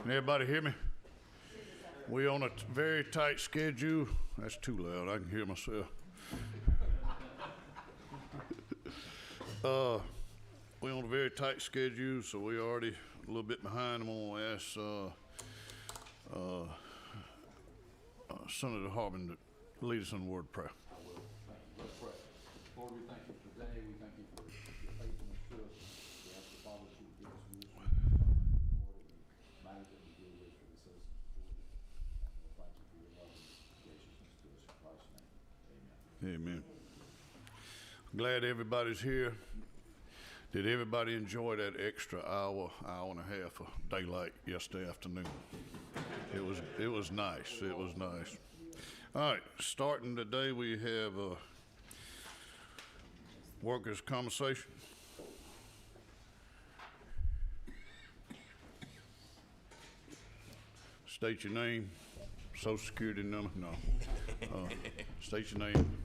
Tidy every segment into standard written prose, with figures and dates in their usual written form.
Can everybody hear me? We on a very tight schedule. That's too loud. I can hear myself. We on a very tight schedule, so we already a little bit behind. I'm gonna ask Senator Harbin to lead us in a word of prayer. I will. Thank you. Let's pray. Lord, we thank you for today. We thank you for your faithfulness to us. We ask the Father that you would give us wisdom and Lord, the matters that we deal with for the citizens of Georgia. And we'll thank you for your love and graciousness to us in Christ's name. Amen. Amen. Glad everybody's here. Did everybody enjoy that extra hour and a half of daylight yesterday afternoon? It was nice. It was nice. All right, starting today we have workers' compensation. State your name, social security number. No. State your name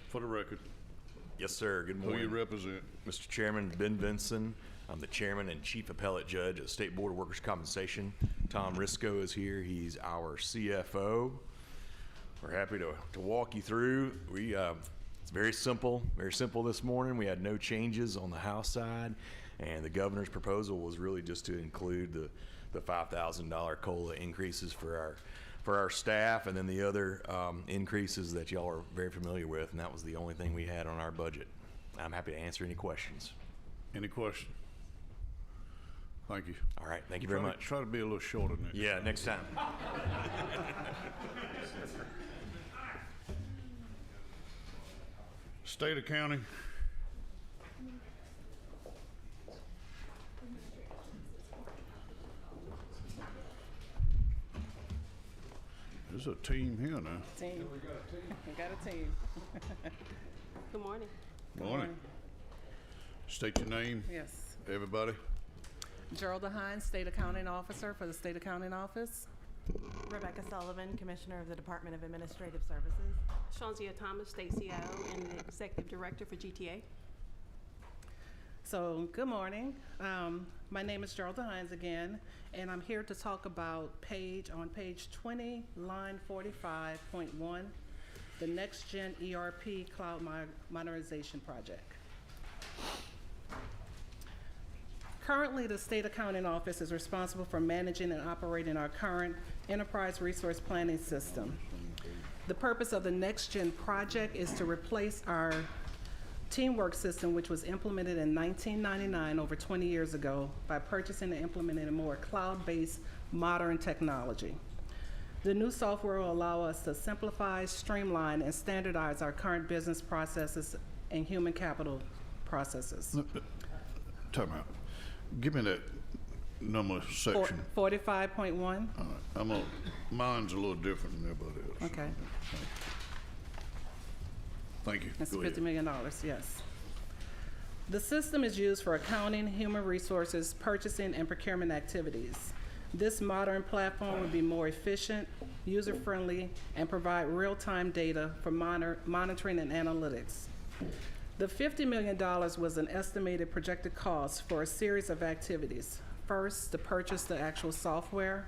for the record. Yes, sir. Good morning. Who you represent? Mr. Chairman, Ben Vinson. I'm the Chairman and Chief Appellate Judge of State Board of Workers' Compensation. Tom Risco is here. He's our CFO. We're happy to walk you through. It's very simple this morning. We had no changes on the House side, and the governor's proposal was really just to include the $5,000 COLA increases for our staff, and then the other increases that y'all are very familiar with, and that was the only thing we had on our budget. I'm happy to answer any questions. Any questions? Thank you. All right, thank you very much. Try to be a little shorter next time. Yeah, next time. State of county. There's a team here now. Team. We got a team. Good morning. Morning. State your name. Yes. Everybody. Geralda Hines, State Accounting Officer for the State Accounting Office. Rebecca Sullivan, Commissioner of the Department of Administrative Services. Shawnzia Thomas, State CIO and the Executive Director for GTA. So, good morning. My name is Geralda Hines again, and I'm here to talk about on page 20, line 45.1, the Next Gen ERP Cloud Modernization Project. Currently, the State Accounting Office is responsible for managing and operating our current enterprise resource planning system. The purpose of the Next Gen project is to replace our Teamwork system, which was implemented in 1999, over 20 years ago, by purchasing and implementing a more cloud-based modern technology. The new software will allow us to simplify, streamline, and standardize our current business processes and human capital processes. Time out. Give me that number section. 45.1. All right. Mine's a little different than everybody else. Okay. Thank you. That's Go $50 ahead. million, yes. The system is used for accounting, human resources, purchasing, and procurement activities. This modern platform will be more efficient, user-friendly, and provide real-time data for monitoring and analytics. The $50 million was an estimated projected cost for a series of activities. First, to purchase the actual software,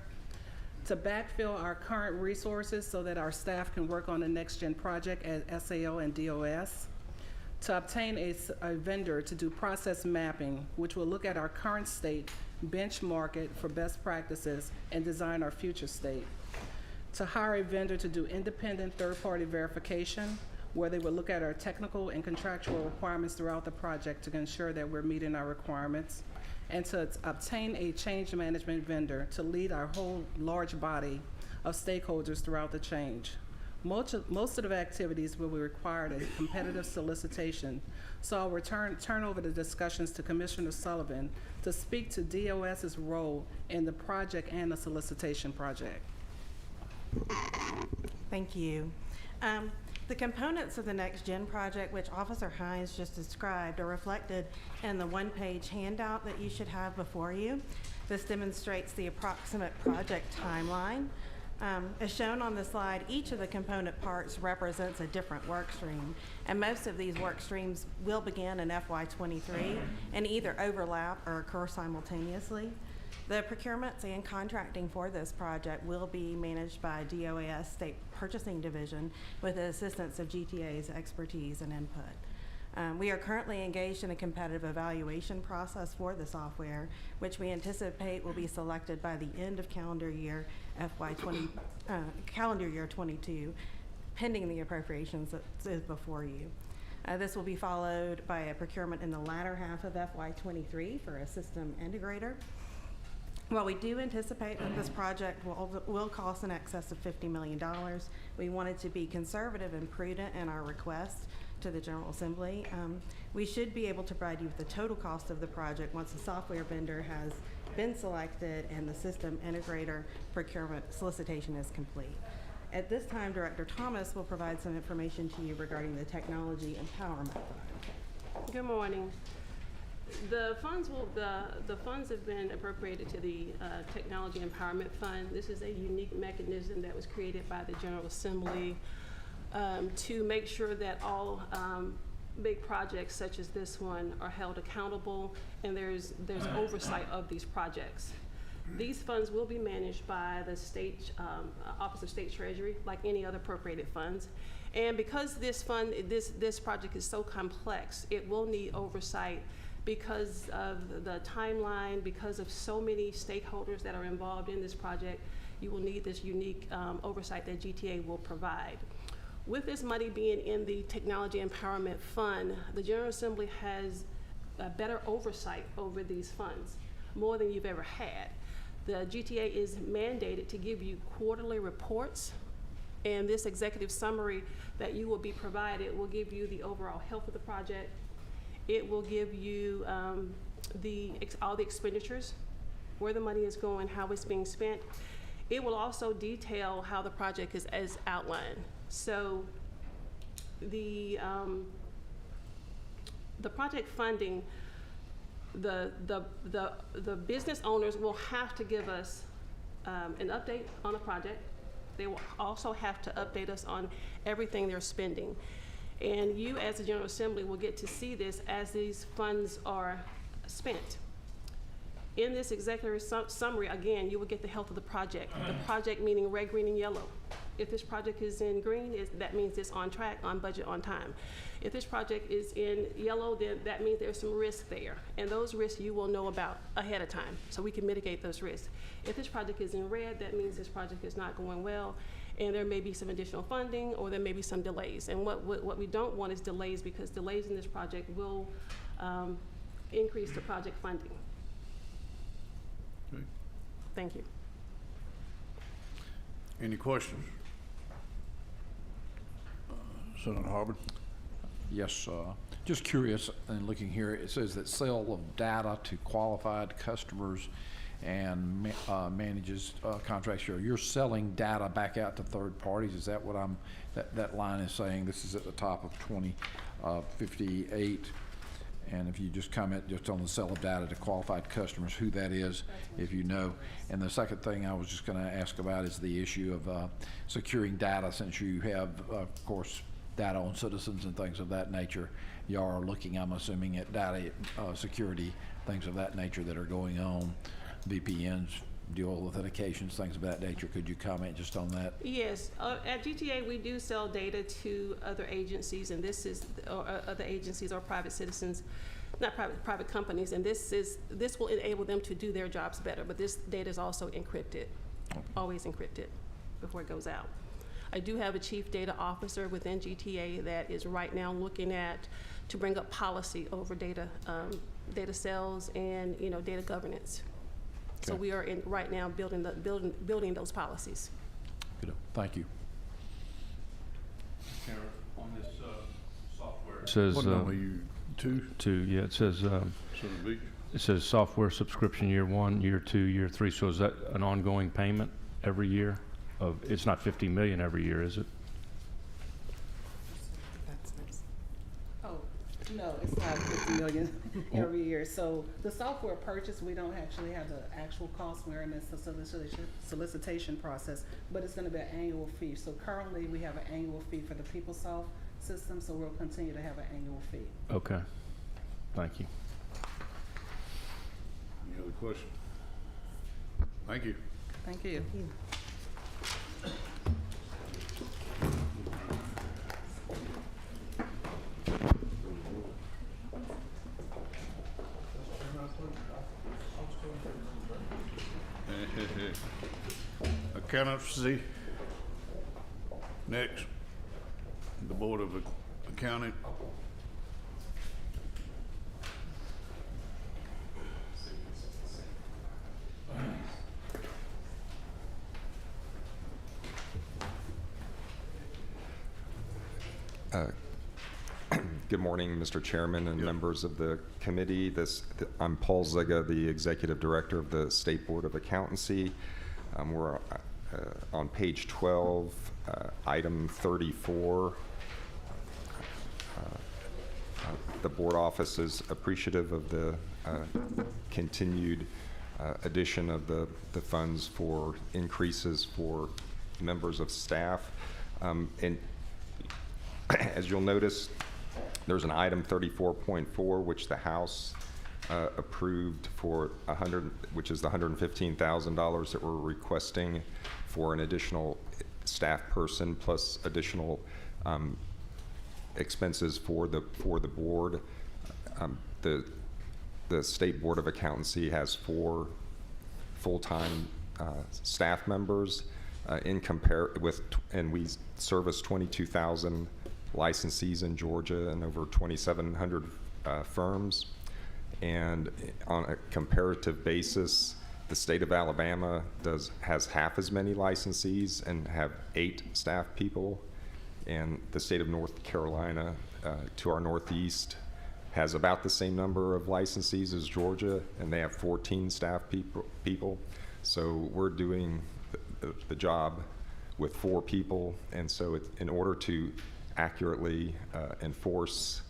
to backfill our current resources so that our staff can work on the Next Gen project at SAO and DOS, to obtain a vendor to do process mapping, which will look at our current state, benchmark it for best practices, and design our future state, to hire a vendor to do independent third-party verification, where they will look at our technical and contractual requirements throughout the project to ensure that we're meeting our requirements, and to obtain a change management vendor to lead our whole large body of stakeholders throughout the change. Most of the activities will be required a competitive solicitation, so I'll turn over the discussions to Commissioner Sullivan to speak to DOS's role in the project and the solicitation project. Thank you. The components of the Next Gen project, which Officer Hines just described, are reflected in the one-page handout that you should have before you. This demonstrates the approximate project timeline. As shown on the slide, each of the component parts represents a different work stream, and most of these work streams will begin in FY23 and either overlap or occur simultaneously. The procurements and contracting for this project will be managed by DOAS State Purchasing Division with the assistance of GTA's expertise and input. We are currently engaged in a competitive evaluation process for the software, which we anticipate will be selected by the end of calendar year calendar year 22, pending the appropriations that is before you. This will be followed by a procurement in the latter half of FY23 for a system integrator. While we do anticipate that this project will cost in excess of $50 million, we wanted to be conservative and prudent in our request to the General Assembly. We should be able to provide you with the total cost of the project once the software vendor has been selected and the system integrator procurement solicitation is complete. At this time, Director Thomas will provide some information to you regarding the Technology Empowerment Fund. Good morning. The funds have been appropriated to the Technology Empowerment Fund. This is a unique mechanism that was created by the General Assembly to make sure that all big projects such as this one are held accountable, and there's oversight of these projects. These funds will be managed by the state Office of State Treasury, like any other appropriated funds. And because this project is so complex, it will need oversight because of the timeline, because of so many stakeholders that are involved in this project. You will need this unique oversight that GTA will provide. With this money being in the Technology Empowerment Fund, the General Assembly has a better oversight over these funds, more than you've ever had. The GTA is mandated to give you quarterly reports, and this executive summary that you will be provided will give you the overall health of the project. It will give you all the expenditures, where the money is going, how it's being spent. It will also detail how the project is as outlined. So the project funding, the business owners will have to give us an update on the project. They will also have to update us on everything they're spending. And you, as the General Assembly, will get to see this as these funds are spent. In this executive summary, again, you will get the health of the project. The project meaning red, green, and yellow. If this project is in green, that means it's on track, on budget, on time. If this project is in yellow, then that means there's some risk there. And those risks you will know about ahead of time, so we can mitigate those risks. If this project is in red, that means this project is not going well, and there may be some additional funding, or there may be some delays. And what we don't want is delays, because delays in this project will increase the project funding. Okay. Thank you. Any questions? Senator Harbord? Yes, just curious, and looking here, it says that sale of data to qualified customers and manages contracts. You're selling data back out to third parties. Is that what that line is saying? This is at the top of 2058. And if you just comment just on the sale of data to qualified customers, who that is, if you know. And the second thing I was just going to ask about is the issue of securing data, since you have, of course, data on citizens and things of that nature. You are looking, I'm assuming, at data security, things of that nature that are going on, VPNs, dual authentications, things of that nature. Could you comment just on that? Yes, at GTA we do sell data to other agencies, and this is other agencies or private citizens, not private companies, and this will enable them to do their jobs better. But this data is also encrypted, always encrypted before it goes out. I do have a chief data officer within GTA that is right now looking to bring up policy over data sales and data governance. Okay. So we are right now building those policies. Good. Thank you. Karen, on this software. It says What number are you, two? yeah, it says it says software subscription year 1, year 2, year 3. So is that an ongoing payment every year? It's not $50 million every year, is it? Oh, no, it's not $50 million every year. So the software purchase, we don't actually have the actual cost. We're in the solicitation process, but it's gonna be an annual fee. So currently, we have an annual fee for the PeopleSoft system, so we'll continue to have an annual fee. Okay, thank you. Any other questions? Thank you. Thank you. Accountancy. Next, the Board of Accounting. Good morning, Mr. Chairman and members of the committee. I'm Paul Ziga, the Executive Director of the State Board of Accountancy. We're on page 12, item 34. The board office is appreciative of the continued addition of the funds for increases for members of staff. And as you'll notice, there's an item 34.4, which the House approved for which is the $115,000 that we're requesting for an additional staff person plus additional expenses for the board. The State Board of Accountancy has 4 full-time staff members and we service 22,000 licensees in Georgia and over 2,700 firms. And on a comparative basis, the state of Alabama has half as many licensees and have 8 staff people. And the state of North Carolina, to our northeast, has about the same number of licensees as Georgia, and they have 14 staff people. So we're doing the job with 4 people, and so in order to accurately enforce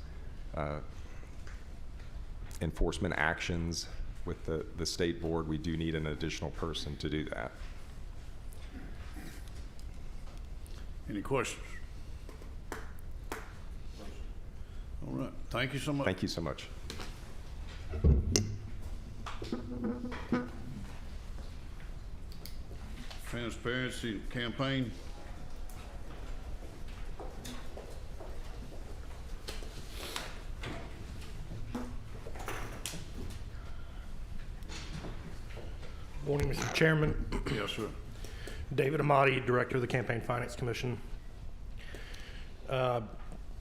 enforcement actions with the state board, we do need an additional person to do that. Any questions? All right. Thank you so much. Thank you so much. Transparency campaign. Morning, Mr. Chairman. Yes, sir. David Amati, Director of the Campaign Finance Commission. I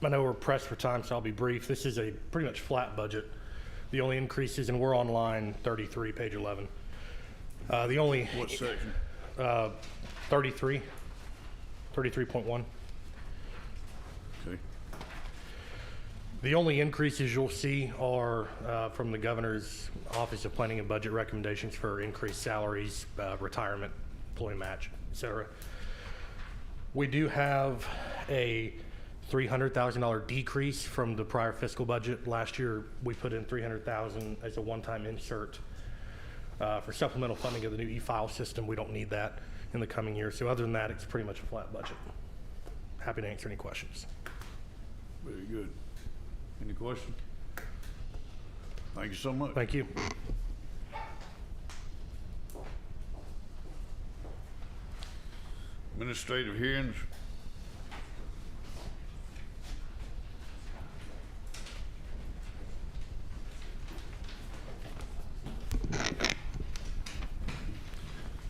know we're pressed for time, so I'll be brief. This is a pretty much flat budget. The only increases, and we're on line 33, page 11. The only... What section? 33, 33.1. Okay. The only increases you'll see are from the Governor's Office of Planning and Budget recommendations for increased salaries, retirement, employee match, et cetera. We do have a $300,000 decrease from the prior fiscal budget. Last year, we put in $300,000 as a one-time insert for supplemental funding of the new e-file system. We don't need that in the coming year. So other than that, it's pretty much a flat budget. Happy to answer any questions. Very good. Any questions? Thank you so much. Thank you. Administrative hearings.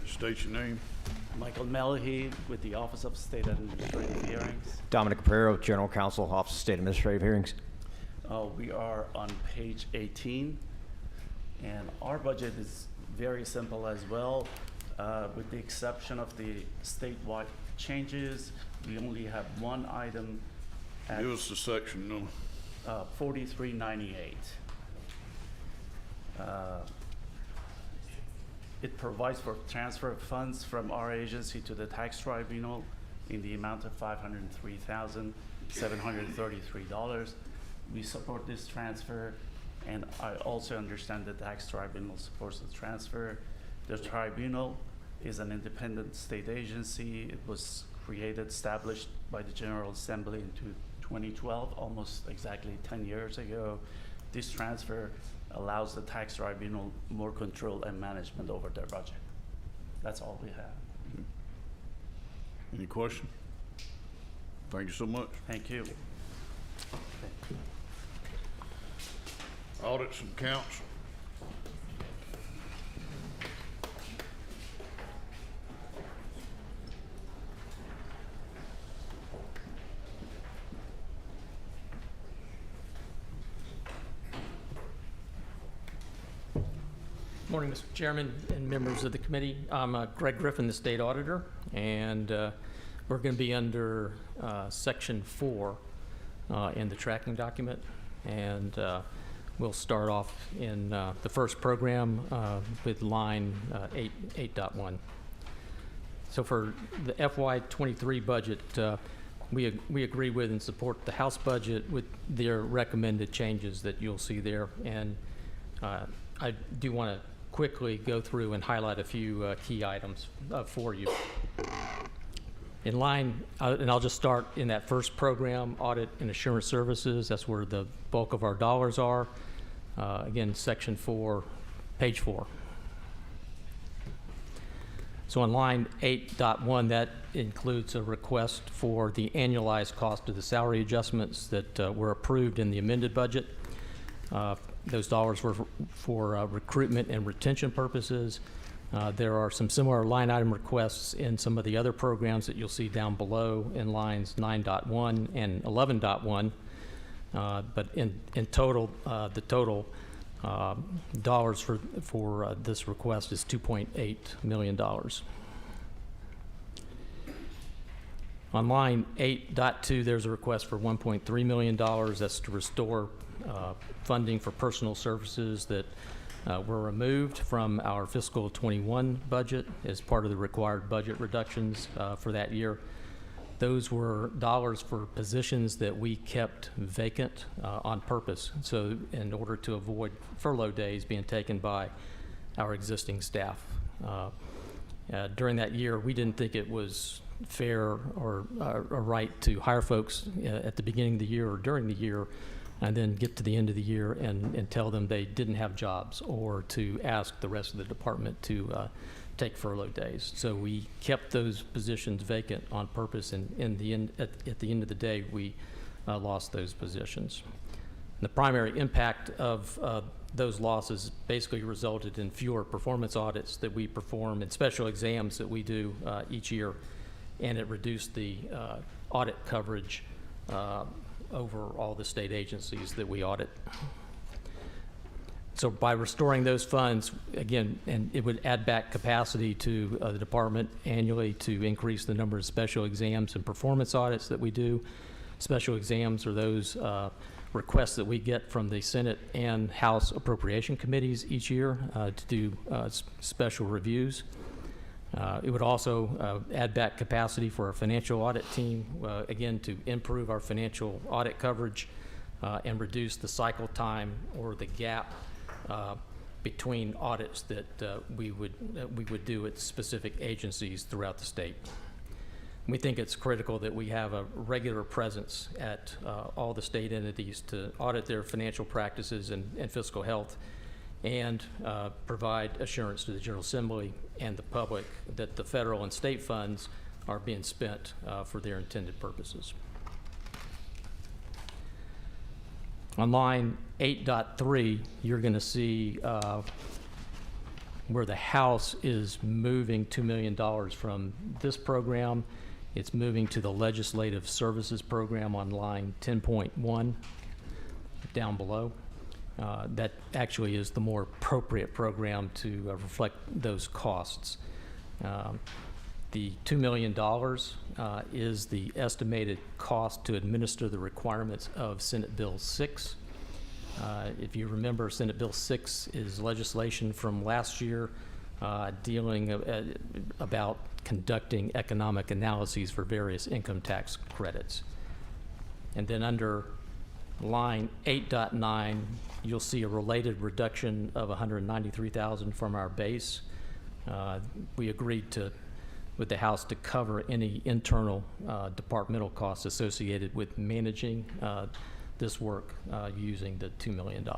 State your name. Michael Melahy with the Office of State Administrative Hearings. Dominic Pereiro, General Counsel, Office of State Administrative Hearings. We are on page 18, and our budget is very simple as well. With the exception of the statewide changes, we only have one item at Give us the section number. 4398. It provides for transfer of funds from our agency to the tax tribunal in the amount of $503,733. We support this transfer, and I also understand the tax tribunal supports the transfer. The tribunal is an independent state agency. It was established by the General Assembly in 2012, almost exactly 10 years ago. This transfer allows the tax tribunal more control and management over their budget. That's all we have. Any questions? Thank you so much. Thank you. Audits and counts. Morning, Mr. Chairman and members of the committee. I'm Greg Griffin, the State Auditor, and we're going to be under Section 4 in the tracking document. And we'll start off in the first program with line 8.1. So for the FY23 budget, we agree with and support the House budget with their recommended changes that you'll see there. And I do want to quickly go through and highlight a few key items for you. In line, and I'll just start in that first program, Audit and Assurance Services. That's where the bulk of our dollars are. Again, Section 4, page 4. So on line 8.1, that includes a request for the annualized cost of the salary adjustments that were approved in the amended budget. Those dollars were for recruitment and retention purposes. There are some similar line item requests in some of the other programs that you'll see down below in lines 9.1 and 11.1. But in total, the total dollars for this request is $2.8 million. On line 8.2, there's a request for $1.3 million. That's to restore funding for personal services that were removed from our fiscal 21 budget as part of the required budget reductions for that year. Those were dollars for positions that we kept vacant on purpose, so in order to avoid furlough days being taken by our existing staff. During that year, we didn't think it was fair or right to hire folks at the beginning of the year or during the year and then get to the end of the year and tell them they didn't have jobs, or to ask the rest of the department to take furlough days. So we kept those positions vacant on purpose, and at the end of the day, we lost those positions. The primary impact of those losses basically resulted in fewer performance audits that we perform and special exams that we do each year, and it reduced the audit coverage over all the state agencies that we audit. So by restoring those funds, again, and it would add back capacity to the department annually to increase the number of special exams and performance audits that we do. Special exams are those requests that we get from the Senate and House Appropriation Committees each year to do special reviews. It would also add back capacity for our financial audit team, again, to improve our financial audit coverage and reduce the cycle time or the gap between audits that we would do at specific agencies throughout the state. We think it's critical that we have a regular presence at all the state entities to audit their financial practices and fiscal health, and provide assurance to the General Assembly and the public that the federal and state funds are being spent for their intended purposes. On line 8.3, you're going to see where the House is moving $2 million from this program. It's moving to the Legislative Services Program on line 10.1 down below. That actually is the more appropriate program to reflect those costs. The $2 million is the estimated cost to administer the requirements of Senate Bill 6. If you remember, Senate Bill 6 is legislation from last year dealing about conducting economic analyses for various income tax credits. And then under line 8.9, you'll see a related reduction of $193,000 from our base. We agreed with the House to cover any internal departmental costs associated with managing this work using the $2 million.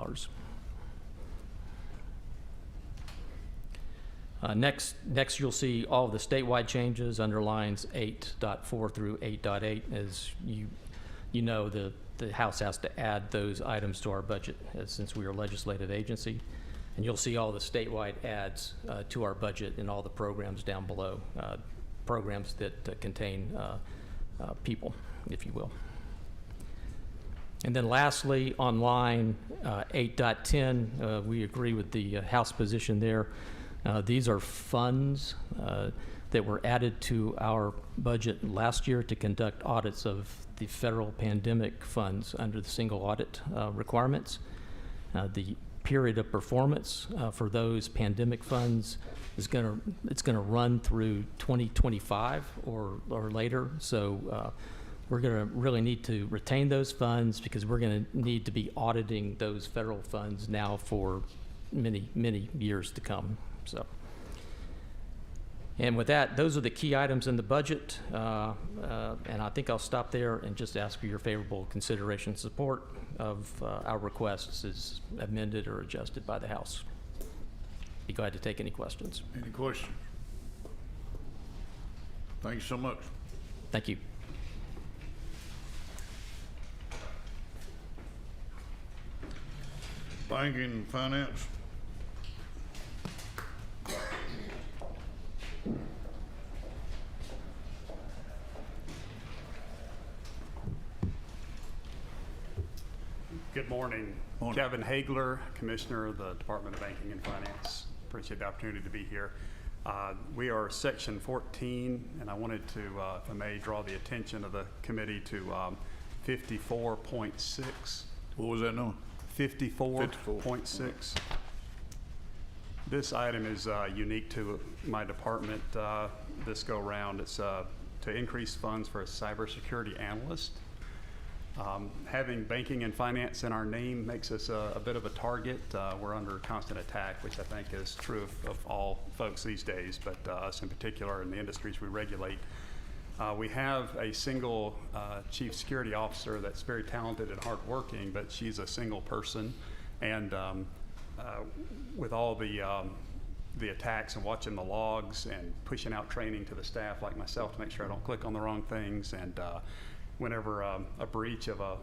Next you'll see all of the statewide changes under lines 8.4 through 8.8. As you know, the House has to add those items to our budget since we are a legislative agency. And you'll see all the statewide adds to our budget and all the programs down below, programs that contain people, if you will. And then lastly, on line 8.10, we agree with the House position there. These are funds that were added to our budget last year to conduct audits of the federal pandemic funds under the single audit requirements. The period of performance for those pandemic funds is going to run through 2025 or later. So we're going to really need to retain those funds because we're going to need to be auditing those federal funds now for many years to come. So, and with that, those are the key items in the budget, and I think I'll stop there and just ask for your favorable consideration and support of our requests as amended or adjusted by the House. Be glad to take any questions. Any questions? Thank you so much. Thank you. Banking and finance. Good morning. Morning. Kevin Hagler, Commissioner of the Department of Banking and Finance. Appreciate the opportunity to be here. We are Section 14, and I wanted to, if I may, draw the attention of the committee to 54.6. What was that number? 54.6. This item is unique to my department this go around. It's to increase funds for a cybersecurity analyst. Having banking and finance in our name makes us a bit of a target. We're under constant attack, which I think is true of all folks these days, but us in particular in the industries we regulate. We have a single chief security officer that's very talented and hardworking, but she's a single person. And with all the attacks and watching the logs and pushing out training to the staff like myself to make sure I don't click on the wrong things, and whenever a breach of a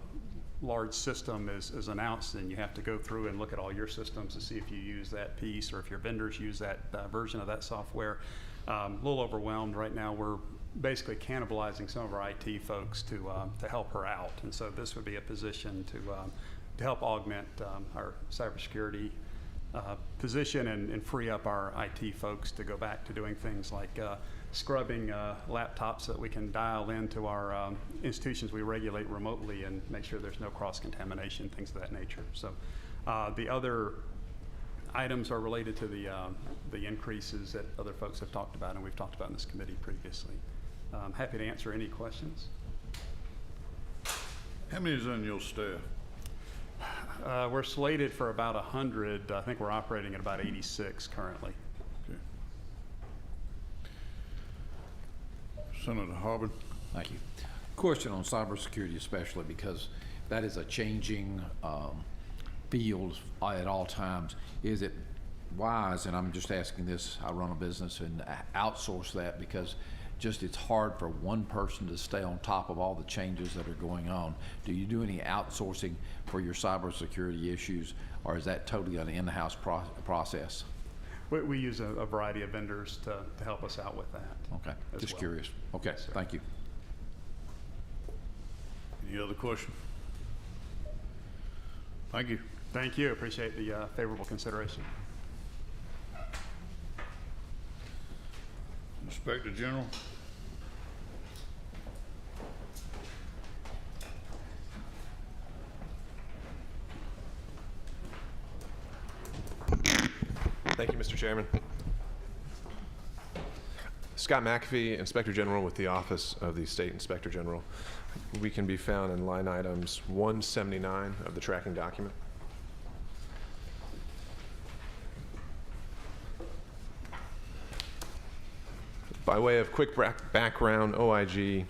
large system is announced, then you have to go through and look at all your systems to see if you use that piece or if your vendors use that version of that software. A little overwhelmed right now. We're basically cannibalizing some of our IT folks to help her out, and so this would be a position to help augment our cybersecurity position and free up our IT folks to go back to doing things like scrubbing laptops so that we can dial into our institutions we regulate remotely and make sure there's no cross-contamination, things of that nature. So the other items are related to the increases that other folks have talked about and we've talked about in this committee previously. I'm happy to answer any questions. How many is on your staff? We're slated for about 100. I think we're operating at about 86 currently. Okay. Senator Harbin. Thank you. Question on cybersecurity, especially because that is a changing field at all times. Is it wise, and I'm just asking this, I run a business, and outsource that because just it's hard for one person to stay on top of all the changes that are going on. Do you do any outsourcing for your cybersecurity issues, or is that totally an in-house process? We use a variety of vendors to help us out with that. Okay, just well. curious. Okay, Yes, sir. thank you. Any other question? Thank you. Thank you. Appreciate the favorable consideration. Inspector General. Thank you, Mr. Chairman. Scott McAfee, Inspector General with the Office of the State Inspector General. We can be found in line items 179 of the tracking document. By way of quick background, OIG,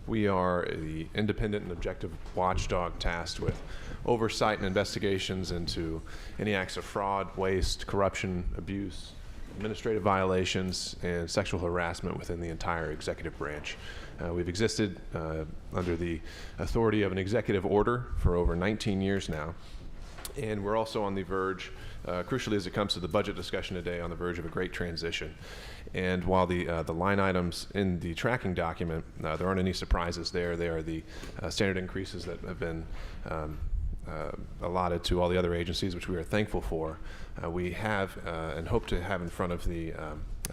we are the independent and objective watchdog tasked with oversight and investigations into any acts of fraud, waste, corruption, abuse, administrative violations and sexual harassment within the entire executive branch. We've existed under the authority of an executive order for over 19 years now, and we're also on the verge, crucially as it comes to the budget discussion today, on the verge of a great transition. And while the line items in the tracking document, there aren't any surprises there. They are the standard increases that have been allotted to all the other agencies, which we are thankful for. We have and hope to have in front of the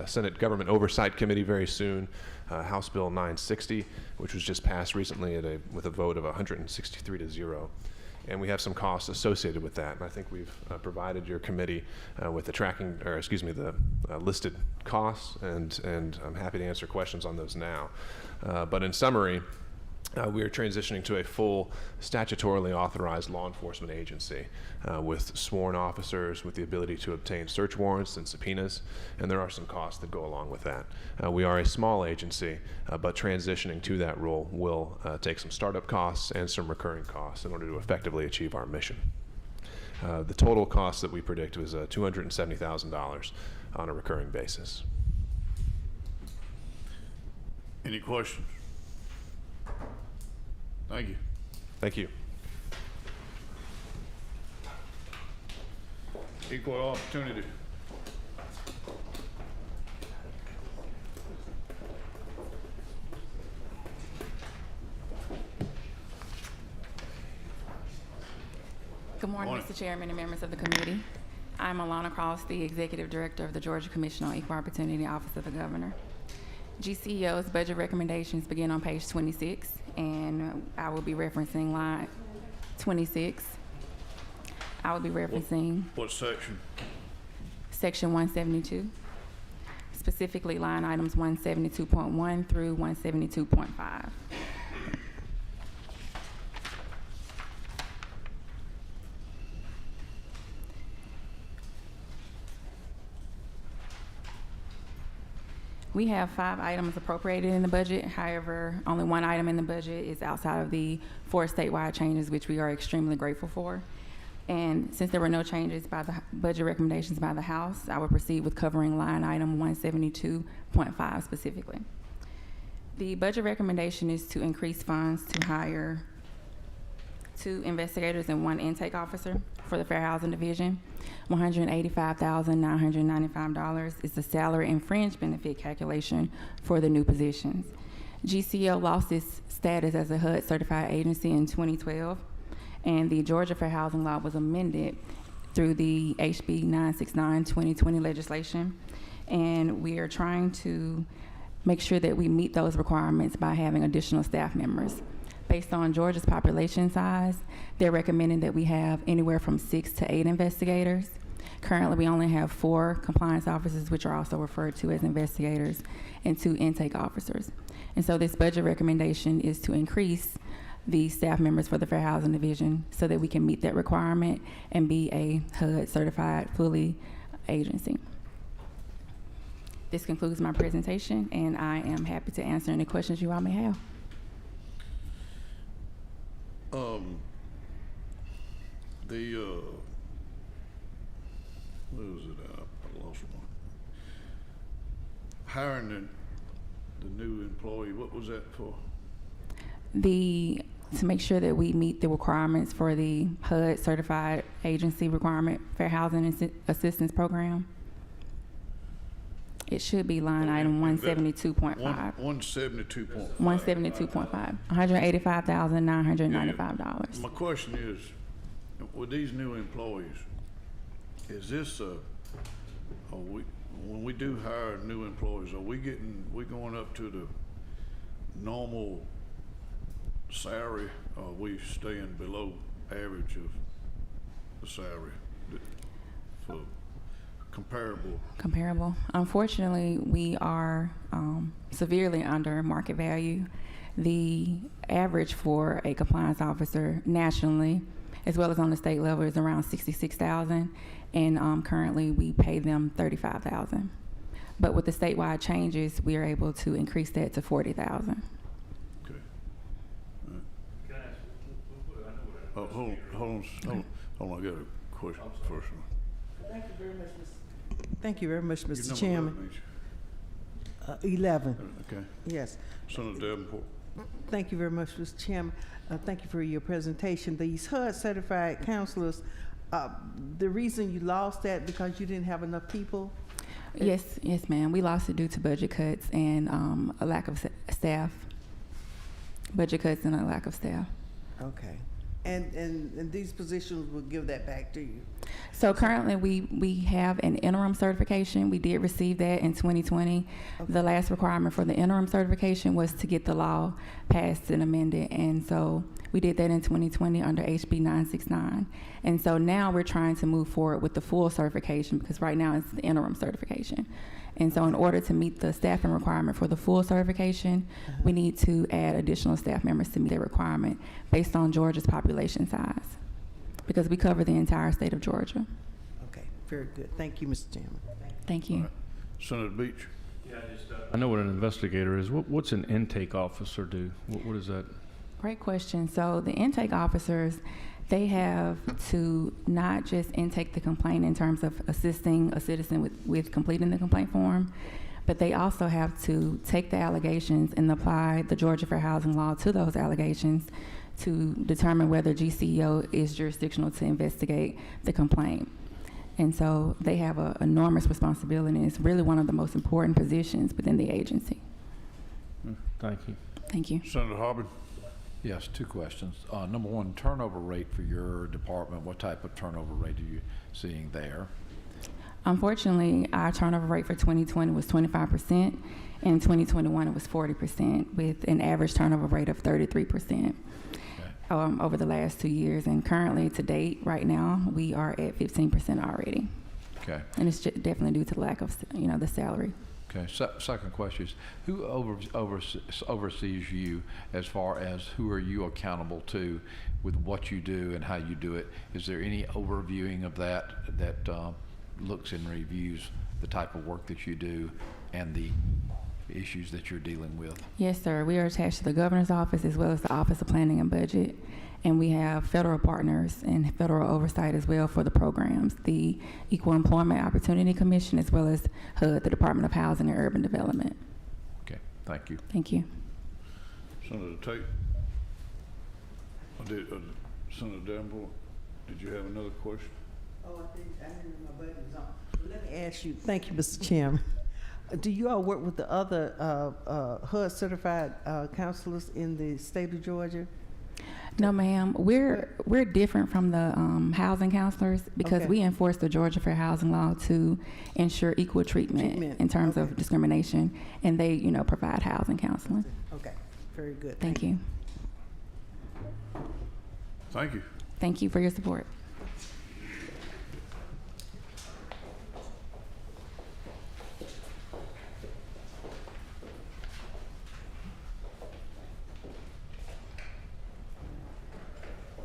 Senate Government Oversight Committee very soon, House Bill 960, which was just passed recently with a vote of 163-0. And we have some costs associated with that. And I think we've provided your committee with the tracking, or excuse me, the listed costs, and I'm happy to answer questions on those now. But in summary, we are transitioning to a full statutorily authorized law enforcement agency with sworn officers, with the ability to obtain search warrants and subpoenas, and there are some costs that go along with that. We are a small agency, but transitioning to that role will take some startup costs and some recurring costs in order to effectively achieve our mission. The total cost that we predict was $270,000 on a recurring basis. Any questions? Thank you. Thank you. Equal opportunity. Good morning, Mr. Chairman and members of the committee. I'm Alana Cross, the Executive Director of the Georgia Commission on Equal Opportunity Office of the Governor. GCEO's budget recommendations begin on page 26, and I will be referencing line 26. I will be referencing What section? section 172, specifically line items 172.1 through 172.5. We have 5 items appropriated in the budget. However, only 1 item in the budget is outside of the 4 statewide changes, which we are extremely grateful for. And since there were no changes by the budget recommendations by the House, I will proceed with covering line item 172.5 specifically. The budget recommendation is to increase funds to hire 2 investigators and 1 intake officer for the Fair Housing Division. $185,995 is the salary and fringe benefit calculation for the new positions. GCL lost its status as a HUD certified agency in 2012, and the Georgia Fair Housing Law was amended through the HB 969-2020 legislation, and we are trying to make sure that we meet those requirements by having additional staff members. Based on Georgia's population size, they're recommending that we have anywhere from 6 to 8 investigators. Currently, we only have 4 compliance officers, which are also referred to as investigators, and 2 intake officers. And so this budget recommendation is to increase the staff members for the Fair Housing Division so that we can meet that requirement and be a HUD certified fully agency. This concludes my presentation, and I am happy to answer any questions you all may have. Where was it at? I lost one. Hiring the new employee, what was that for? To make sure that we meet the requirements for the HUD certified agency requirement, Fair Housing Assistance Program. It should be line item 172.5. 172.5. 172.5. $185,995. My question is, with these new employees, is this when we do hire new employees, are we going up to the normal salary, or are we staying below average of the salary for comparable? Unfortunately, we are severely under market value. The average for a compliance officer nationally, as well as on the state level, is around $66,000, and currently we pay them $35,000. But with the statewide changes, we are able to increase that to $40,000. Okay. Hold on, I got a question first. Thank you very much, Ms. Thank you very much, Your Mr. number Chairman. 11, ain't 11. you? Okay. Yes. Senator Davenport. Thank you very much, Mr. Chairman. Thank you for your presentation. These HUD certified counselors, the reason you lost that because you didn't have enough people? Yes, ma'am. We lost it due to budget cuts and a lack of staff. Budget cuts and a lack of staff. Okay. And these positions will give that back to you? So currently, we have an interim certification. We did receive that in 2020. Okay. The last requirement for the interim certification was to get the law passed and amended, and so we did that in 2020 under HB 969. And so now we're trying to move forward with the full certification because right now it's the interim certification. And so in order to meet the staffing requirement for the full certification, we need to add additional staff members to meet that requirement based on Georgia's population size, because we cover the entire state of Georgia. Okay, very good. Thank you, Mr. Chairman. Thank you. All right. Senator Beach. I know what an investigator is. What's an intake officer do? What is that? Great question. So the intake officers, they have to not just intake the complaint in terms of assisting a citizen with completing the complaint form, but they also have to take the allegations and apply the Georgia Fair Housing Law to those allegations to determine whether GCEO is jurisdictional to investigate the complaint. And so they have an enormous responsibility, and it's really one of the most important positions within the agency. Thank you. Thank you. Senator Harbin. Yes, two questions. Number one, turnover rate for your department. What type of turnover rate are you seeing there? Unfortunately, our turnover rate for 2020 was 25%, and in 2021 it was 40%, with an average turnover rate of 33% over the last 2 years. And currently, to date, right now, we are at 15% already. Okay. And it's definitely due to the lack of, the salary. Okay. Second question is, who oversees you as far as who are you accountable to with what you do and how you do it? Is there any overviewing of that looks and reviews the type of work that you do and the issues that you're dealing with? Yes, sir. We are attached to the governor's office as well as the Office of Planning and Budget. And we have federal partners and federal oversight as well for the programs, the Equal Employment Opportunity Commission, as well as HUD, the Department of Housing and Urban Development. Okay, thank you. Thank you. Senator Tate. Senator Davenport, did you have another question? Oh, I didn't know my button was on. Let me ask you, thank you, Mr. Chairman. Do you all work with the other HUD certified counselors in the state of Georgia? No, ma'am. We're different from the housing counselors because Okay. we enforce the Georgia Fair Housing Law to ensure equal treatment in terms of discrimination, and they, provide housing counseling. Okay, very good. Thank you. Thank you. Thank you for your support.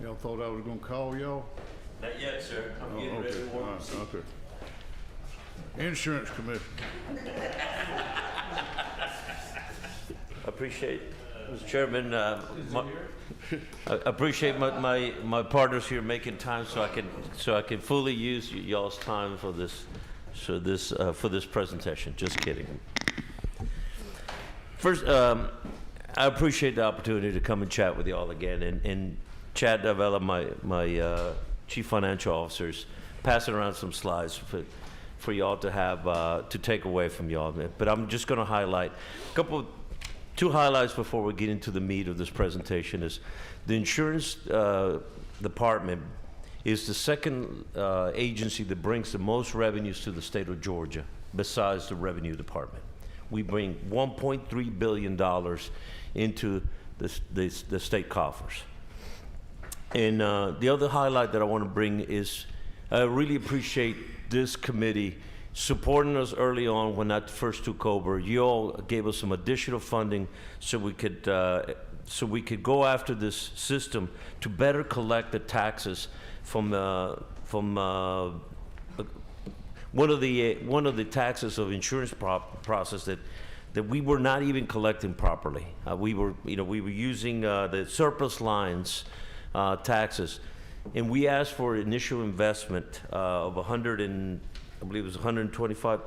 Y'all thought I was gonna call y'all? Not yet, sir. I'm getting okay. ready to All work. right, okay. Insurance Commission. Appreciate, Mr. Chairman, I appreciate my partners here making time so I can fully use y'all's time for this presentation. Just kidding. First, I appreciate the opportunity to come and chat with y'all again, and Chad Davella, my chief financial officers, passing around some slides for y'all to have to take away from y'all. But I'm just going to highlight two highlights before we get into the meat of this presentation. Is the insurance department is the second agency that brings the most revenues to the state of Georgia, besides the revenue department. We bring $1.3 billion into the state coffers. And the other highlight that I want to bring is I really appreciate this committee supporting us early on when that first took over. You all gave us some additional funding so we could go after this system to better collect the taxes from one of the taxes of insurance process that we were not even collecting properly. We were using the surplus lines taxes, and we asked for initial investment of I believe it was 125.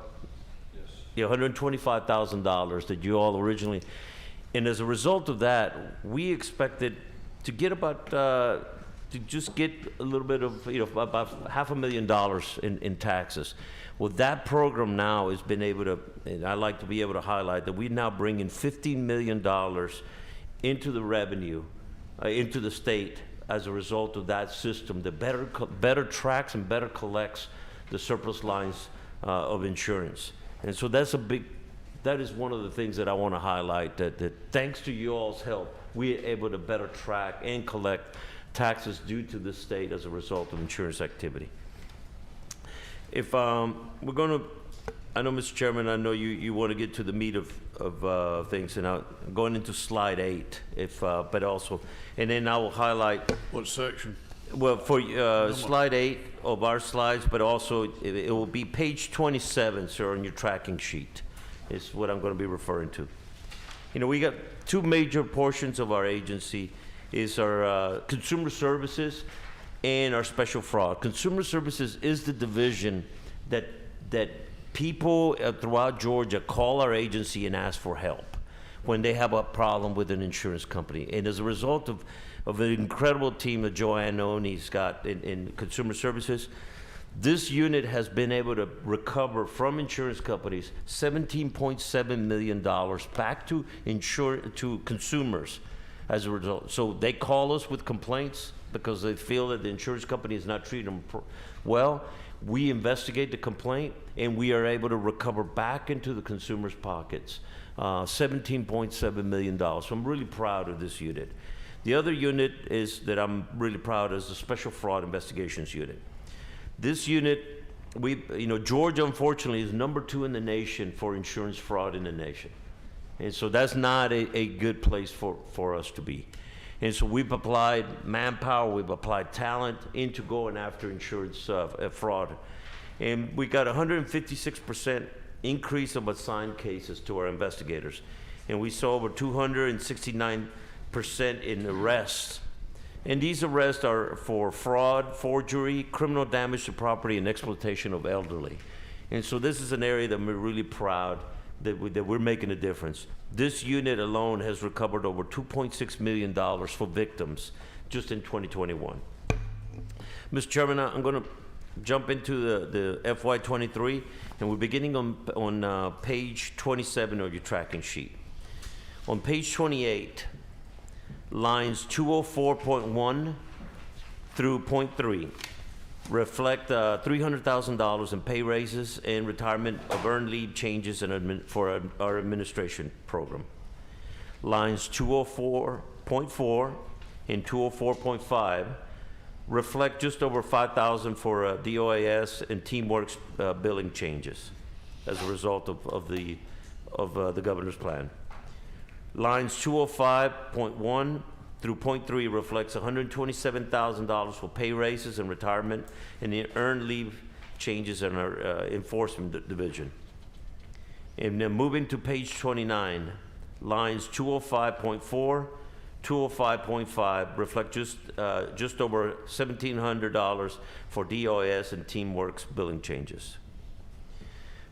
Yeah, $125,000 that you all originally, and as a result of that, we expected to get about, to just get a little bit of, about $500,000 in taxes. Well, that program now has been able to, and I like to be able to highlight that we now bring in $15 million into the revenue, into the state as a result of that system that better tracks and better collects the surplus lines of insurance. And so that is one of the things that I want to highlight, that thanks to you all's help, we are able to better track and collect taxes due to the state as a result of insurance activity. If we're going to, I know, Mr. Chairman, I know you want to get to the meat of things, and I'm going into slide 8, but also, and then I will highlight. What section? Well, for slide 8 of our slides, but also it will be page 27, sir, on your tracking sheet, is what I'm going to be referring to. We got two major portions of our agency, is our consumer services and our special fraud. Consumer services is the division that people throughout Georgia call our agency and ask for help when they have a problem with an insurance company. And as a result of an incredible team that Joanne Oney's got in consumer services, this unit has been able to recover from insurance companies $17.7 million back to consumers as a result. So they call us with complaints because they feel that the insurance company is not treating them well. We investigate the complaint, and we are able to recover back into the consumer's pockets $17.7 million. So I'm really proud of this unit. The other unit is that I'm really proud of is the Special Fraud Investigations Unit. This unit, Georgia, unfortunately, is #2 in the nation for insurance fraud in the nation. And so that's not a good place for us to be. And so we've applied manpower, we've applied talent into going after insurance fraud. And we got 156% increase of assigned cases to our investigators. And we saw over 269% in arrests. And these arrests are for fraud, forgery, criminal damage to property, and exploitation of elderly. And so this is an area that we're really proud that we're making a difference. This unit alone has recovered over $2.6 million for victims just in 2021. Mr. Chairman, I'm going to jump into the FY23, and we're beginning on page 27 of your tracking sheet. On page 28, lines 204.1 through .3 reflect $300,000 in pay raises and retirement of earned leave changes for our administration program. Lines 204.4 and 204.5 reflect just over $5,000 for DOAS and Teamworks billing changes as a result of the governor's plan. Lines 205.1 through .3 reflects $127,000 for pay raises and retirement and the earned leave changes in our enforcement division. And then moving to page 29, lines 205.4, 205.5 reflect just over $1,700 for DOS and Teamworks billing changes.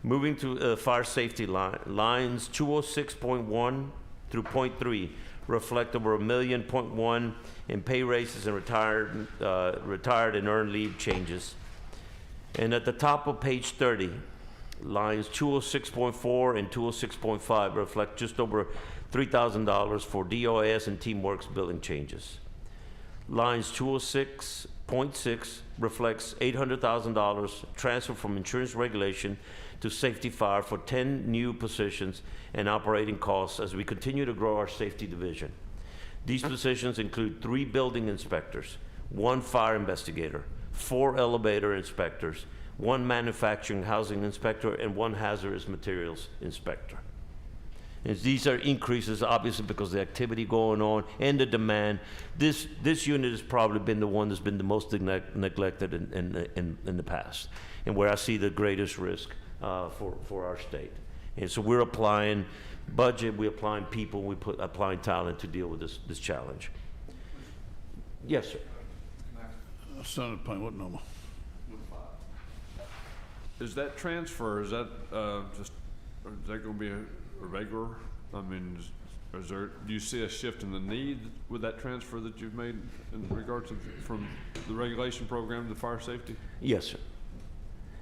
Moving to fire safety lines 206.1 through .3 reflect over $1.1 million in pay raises and retired and earned leave changes. And at the top of page 30, lines 206.4 and 206.5 reflect just over $3,000 for DOS and Teamworks billing changes. Lines 206.6 reflects $800,000 transfer from insurance regulation to safety fire for 10 new positions and operating costs as we continue to grow our safety division. These positions include 3 building inspectors, 1 fire investigator, 4 elevator inspectors, 1 manufacturing housing inspector, and 1 hazardous materials inspector. And these are increases, obviously, because of the activity going on and the demand. This unit has probably been the one that's been the most neglected in the past, and where I see the greatest risk for our state. And so we're applying budget, we're applying people, we're applying talent to deal with this challenge. Yes, sir. Senator Payne, what number? is that transfer, is that just, is that going to be a regular? I mean, is there, do you see a shift in the need with that transfer that you've made in regard to from the regulation program to fire safety? Yes, sir.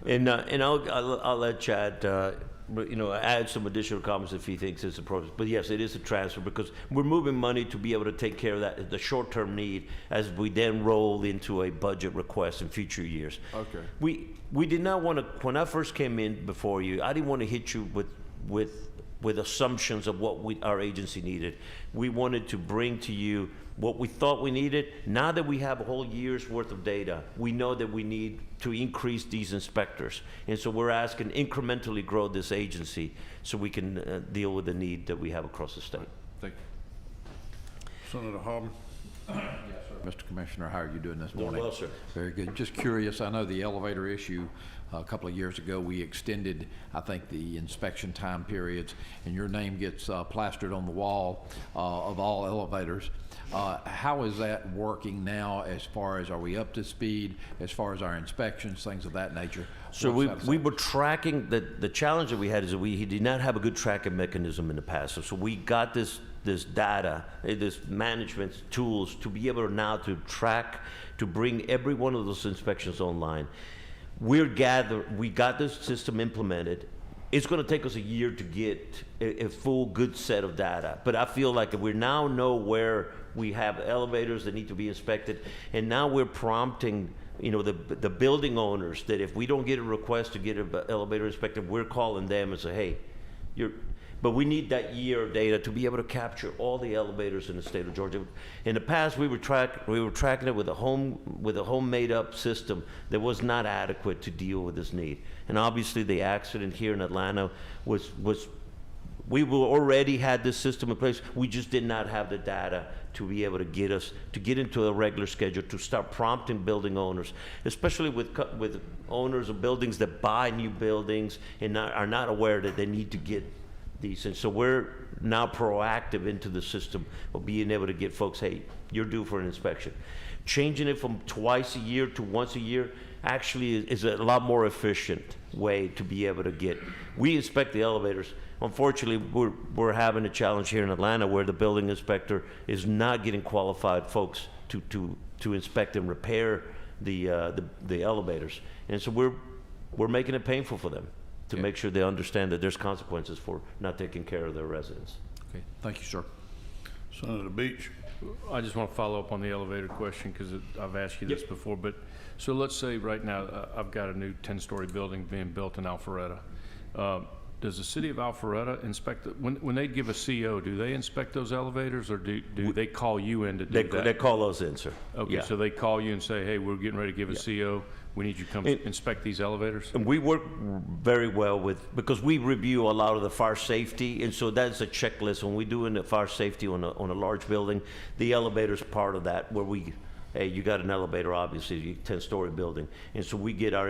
And I'll let Chad, add some additional comments if he thinks it's appropriate. But yes, it is a transfer because we're moving money to be able to take care of that, the short-term need, as we then roll into a budget request in future years. Okay. We did not want to, when I first came in before you, I didn't want to hit you with assumptions of what our agency needed. We wanted to bring to you what we thought we needed. Now that we have a whole year's worth of data, we know that we need to increase these inspectors. And so we're asking incrementally grow this agency so we can deal with the need that we have across the state. Thank you. Senator Harmon. Yes, sir. Mr. Commissioner, how are you doing this morning? Doing well, sir. Very good. Just curious, I know the elevator issue, a couple of years ago, we extended, I think, the inspection time periods, and your name gets plastered on the wall of all elevators. How is that working now as far as, are we up to speed as far as our inspections, things of that nature? So we were tracking, the challenge that we had is that we did not have a good tracking mechanism in the past. So we got this data, this management tools to be able now to track, to bring every one of those inspections online. We got this system implemented. It's going to take us a year to get a full good set of data. But I feel like we now know where we have elevators that need to be inspected. And now we're prompting, the building owners that if we don't get a request to get an elevator inspected, we're calling them and say, hey, but we need that year of data to be able to capture all the elevators in the state of Georgia. In the past, we were tracking it with a homemade up system that was not adequate to deal with this need. And obviously, the accident here in Atlanta was we already had this system in place. We just did not have the data to be able to get into a regular schedule, to start prompting building owners, especially with owners of buildings that buy new buildings and are not aware that they need to get these. And so we're now proactive into the system of being able to get folks, hey, you're due for an inspection. Changing it from twice a year to once a year actually is a lot more efficient way to be able to get. We inspect the elevators. Unfortunately, we're having a challenge here in Atlanta where the building inspector is not getting qualified folks to inspect and repair the elevators. And so we're making it painful for them to make sure they understand that there's consequences for not taking care of their residents. Okay, thank you, sir. Senator Beach. I just want to follow up on the elevator question because I've asked you this before. But so let's say right now I've got a new 10-story building being built in Alpharetta. Does the city of Alpharetta inspect when they give a CO? Do they inspect those elevators, or do they call you in to do that? They call us in, sir. Okay, yeah. So they call you and say, "Hey, we're getting ready to give a CO. We need you to come inspect these elevators." And we work very well because we review a lot of the fire safety, and so that's a checklist. When we do in the fire safety on a large building, the elevator's part of that, where hey, you got an elevator, obviously, 10-story building, and so we get our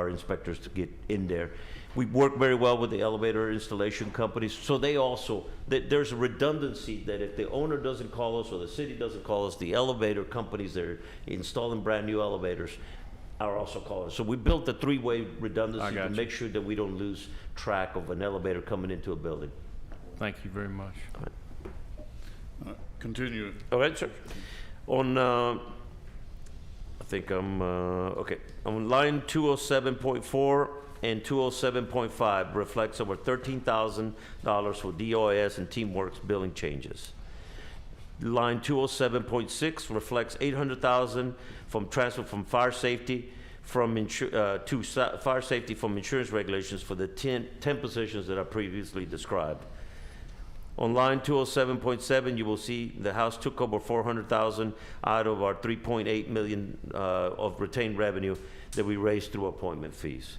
inspectors to get in there. We work very well with the elevator installation companies, so they also, there's a redundancy that if the owner doesn't call us or the city doesn't call us, the elevator companies that are installing brand new elevators are also calling us. So we built a three-way redundancy to make sure that we don't lose track of an elevator coming into a building. Thank you very much. All right, continue. All right, sir. On, I think I'm, okay. On line 207.4 and 207.5 reflects over $13,000 for DOS and Teamworks billing changes. Line 207.6 reflects $800,000 from transfer from fire safety to fire safety from insurance regulations for the 10 positions that I previously described. On line 207.7, you will see the House took over $400,000 out of our $3.8 million of retained revenue that we raised through appointment fees.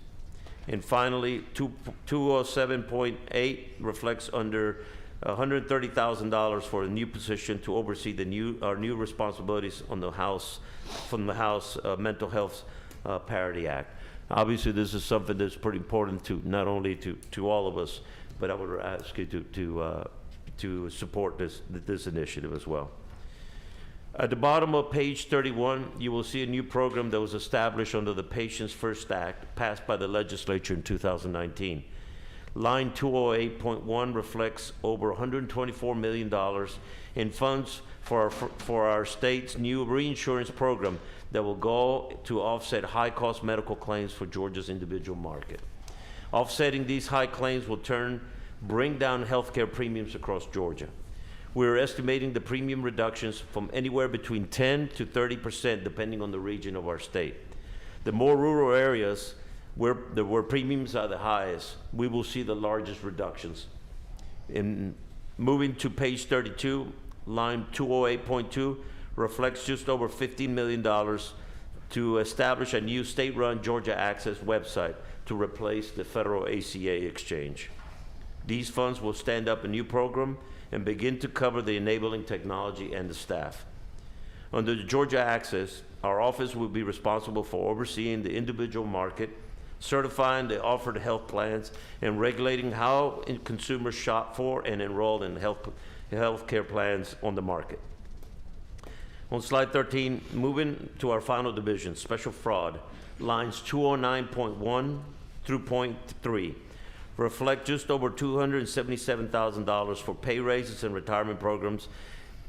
And finally, 207.8 reflects under $130,000 for a new position to oversee our new responsibilities on the House, from the House Mental Health Parity Act. Obviously, this is something that's pretty important to not only to all of us, but I would ask you to support this initiative as well. At the bottom of page 31, you will see a new program that was established under the Patients First Act passed by the legislature in 2019. Line 208.1 reflects over $124 million in funds for our state's new reinsurance program that will go to offset high-cost medical claims for Georgia's individual market. Offsetting these high claims will bring down healthcare premiums across Georgia. We're estimating the premium reductions from anywhere between 10 to 30%, depending on the region of our state. The more rural areas where premiums are the highest, we will see the largest reductions. In moving to page 32, line 208.2 reflects just over $15 million to establish a new state-run Georgia Access website to replace the federal ACA exchange. These funds will stand up a new program and begin to cover the enabling technology and the staff. Under the Georgia Access, our office will be responsible for overseeing the individual market, certifying the offered health plans, and regulating how consumers shop for and enroll in health care plans on the market. On slide 13, moving to our final division, special fraud, lines 209.1 through .3 reflect just over $277,000 for pay raises and retirement programs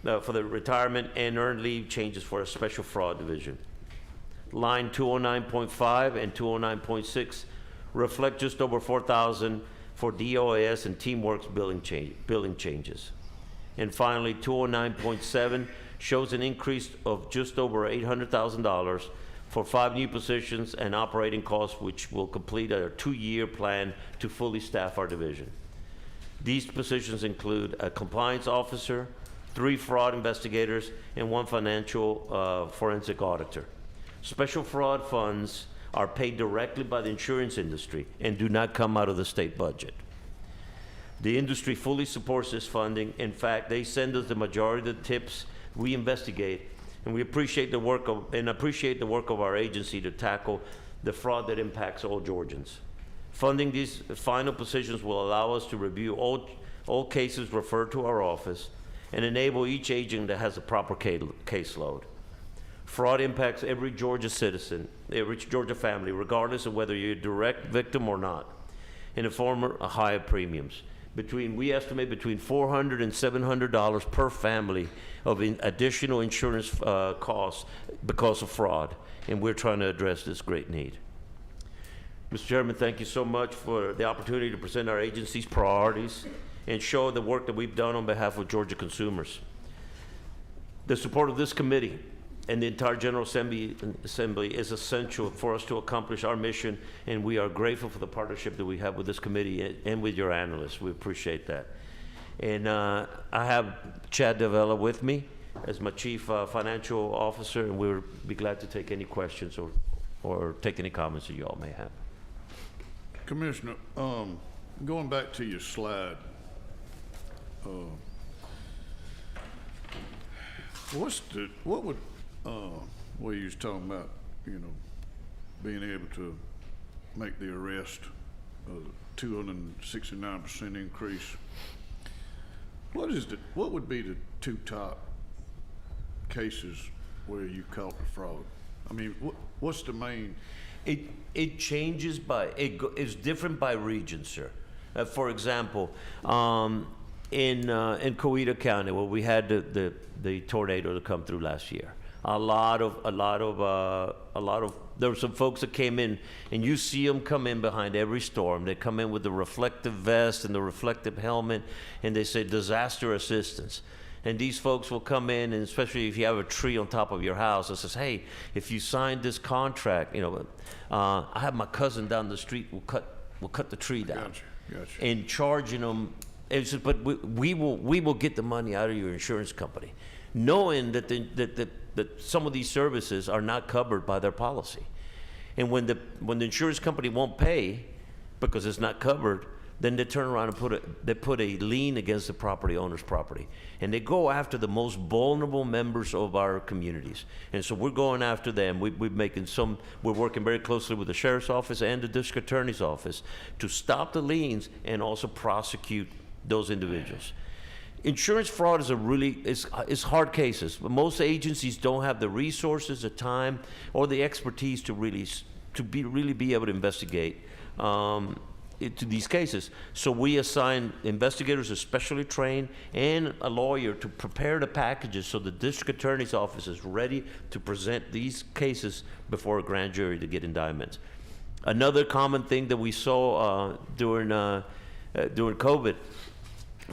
for the retirement and earned leave changes for a special fraud division. Line 209.5 and 209.6 reflect just over $4,000 for DOAS and Teamworks billing changes. And finally, 209.7 shows an increase of just over $800,000 for 5 new positions and operating costs, which will complete a 2-year plan to fully staff our division. These positions include a compliance officer, 3 fraud investigators, and 1 financial forensic auditor. Special fraud funds are paid directly by the insurance industry and do not come out of the state budget. The industry fully supports this funding. In fact, they send us the majority of the tips we investigate, and we appreciate the work of our agency to tackle the fraud that impacts all Georgians. Funding these final positions will allow us to review all cases referred to our office and enable each agent that has a proper caseload. Fraud impacts every Georgia citizen, every Georgia family, regardless of whether you're a direct victim or not, in the form of higher premiums. We estimate between $400 and $700 per family of additional insurance costs because of fraud, and we're trying to address this great need. Mr. Chairman, thank you so much for the opportunity to present our agency's priorities and show the work that we've done on behalf of Georgia consumers. The support of this committee and the entire General Assembly is essential for us to accomplish our mission, and we are grateful for the partnership that we have with this committee and with your analysts. We appreciate that. And I have Chad Davila with me as my Chief Financial Officer, and we'll be glad to take any questions or take any comments that you all may have. Commissioner, going back to your slide, where you was talking about, being able to make the arrest, 269% increase. What would be the 2 top cases where you caught the fraud? I mean, what's the main? It changes it's different by region, sir. For example, in Coweta County, where we had the tornado to come through last year, there were some folks that came in, and you see them come in behind every storm. They come in with the reflective vest and the reflective helmet, and they say disaster assistance. And these folks will come in, and especially if you have a tree on top of your house, it says, hey, if you sign this contract, I have my cousin down the street will cut the tree down. Gotcha. And charging them, but we will get the money out of your insurance company, knowing that some of these services are not covered by their policy. And when the insurance company won't pay because it's not covered, then they turn around and put a lien against the property owner's property. And they go after the most vulnerable members of our communities. And so we're going after them. We're working very closely with the sheriff's office and the district attorney's office to stop the liens and also prosecute those individuals. insurance fraud is is hard cases. But most agencies don't have the resources, the time, or the expertise to really be able to investigate into these cases. So we assign investigators, especially trained, and a lawyer to prepare the packages so the district attorney's office is ready to present these cases before a grand jury to get indictments. Another common thing that we saw during COVID,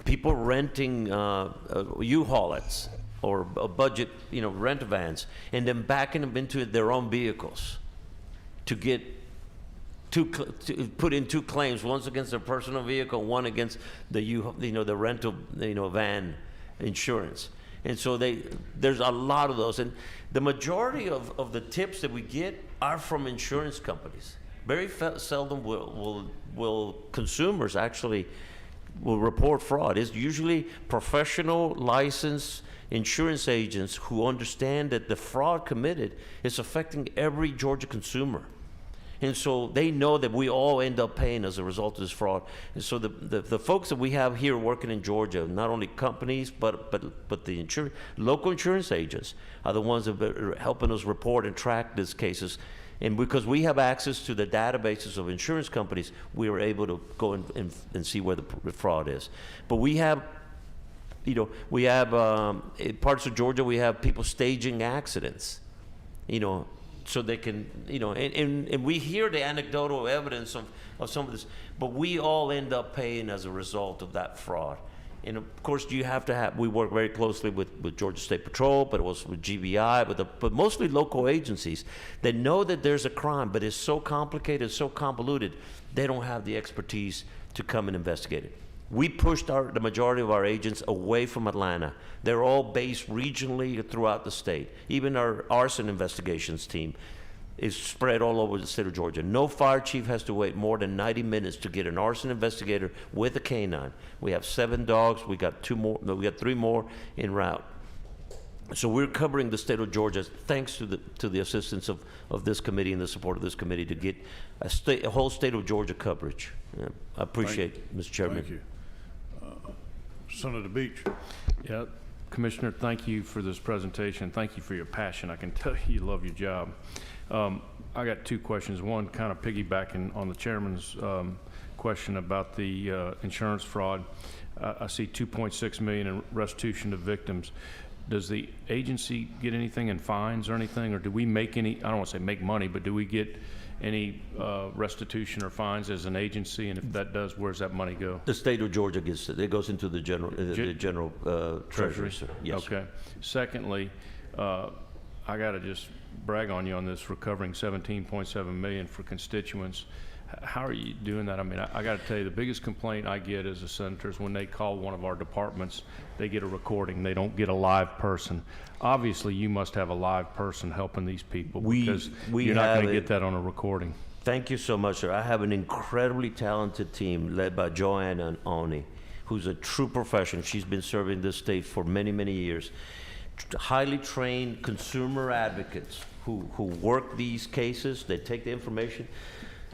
people renting U-Hauls or a budget, rent vans, and then backing them into their own vehicles to get to put in two claims, one against their personal vehicle, one against the rental van insurance. And so there's a lot of those, and the majority of the tips that we get are from insurance companies. Very seldom will consumers actually will report fraud. It's usually professional, licensed insurance agents who understand that the fraud committed is affecting every Georgia consumer. And so they know that we all end up paying as a result of this fraud. And so the folks that we have here working in Georgia, not only companies, but the local insurance agents are the ones that are helping us report and track these cases. And because we have access to the databases of insurance companies, we are able to go and see where the fraud is. But we have, in parts of Georgia, we have people staging accidents, so they can, and we hear the anecdotal evidence of some of this, but we all end up paying as a result of that fraud. And of course, we work very closely with Georgia State Patrol, but also with GBI, but mostly local agencies that know that there's a crime, but it's so complicated, so convoluted, they don't have the expertise to come and investigate it. We pushed the majority of our agents away from Atlanta. They're all based regionally throughout the state. Even our arson investigations team is spread all over the state of Georgia. No fire chief has to wait more than 90 minutes to get an arson investigator with a canine. We have 7 dogs. We got 3 more en route. So we're covering the state of Georgia thanks to the assistance of this committee and the support of this committee to get a whole state of Georgia coverage. I appreciate it, Mr. Chairman. Thank you. Senator Beach. Yeah, Commissioner, thank you for this presentation. Thank you for your passion. I can tell you love your job. I got 2 questions. One, kind of piggybacking on the chairman's question about the insurance fraud. I see $2.6 million in restitution to victims. Does the agency get anything in fines or anything, or do we make any? I don't want to say make money, but do we get any restitution or fines as an agency? And if that does, where's that money go? The state of Georgia gets it. It goes into the general treasury, sir. Yes. Okay. Secondly, I got to just brag on you on this, recovering $17.7 million for constituents. How are you doing that? I mean, I got to tell you, the biggest complaint I get as a senator is when they call one of our departments, they get a recording. They don't get a live person. Obviously, you must have a live person helping these people because you're not going to get that on a recording. Thank you so much, sir. I have an incredibly talented team led by Joanna Oni, who's a true professional. She's been serving this state for many, many years. Highly trained consumer advocates who work these cases. They take the information.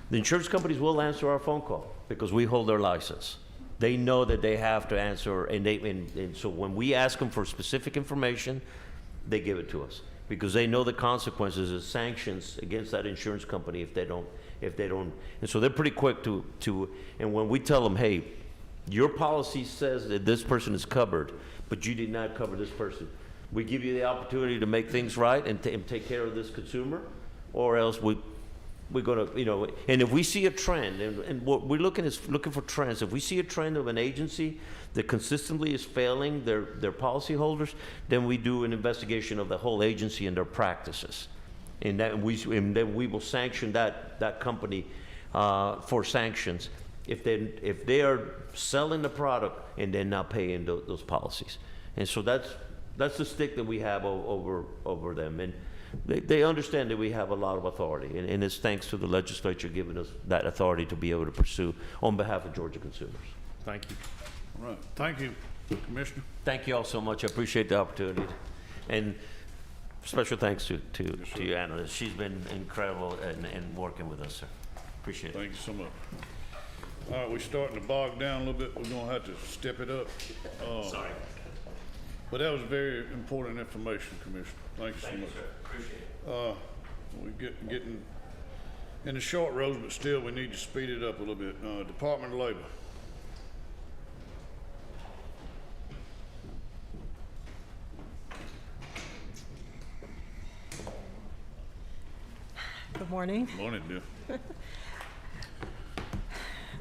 The insurance companies will answer our phone call because we hold their license. They know that they have to answer, and so when we ask them for specific information, they give it to us because they know the consequences of sanctions against that insurance company if they don't. And so they're pretty quick to. And when we tell them, hey, your policy says that this person is covered, but you did not cover this person, we give you the opportunity to make things right and take care of this consumer, or else we're going to, and if we see a trend, and what we're looking for trends. If we see a trend of an agency that consistently is failing their policyholders, then we do an investigation of the whole agency and their practices, and then we will sanction that company for sanctions if they are selling the product and they're not paying those policies. And so that's the stick that we have over them. And they understand that we have a lot of authority, and it's thanks to the legislature giving us that authority to be able to pursue on behalf of Georgia consumers. Thank you. All right. Thank you, Commissioner. Thank you all so much. I appreciate the opportunity. And special thanks to you, Anna. She's been incredible in working with us, sir. Appreciate it. Thank you so much. All right, we're starting to bog down a little bit. We're gonna have to step it up. Sorry. But that was very important information, Commissioner. Thank you so much. Appreciate it. We're getting in the short rows, but still we need to speed it up a little bit. Department of Labor. Good morning. Morning, dear.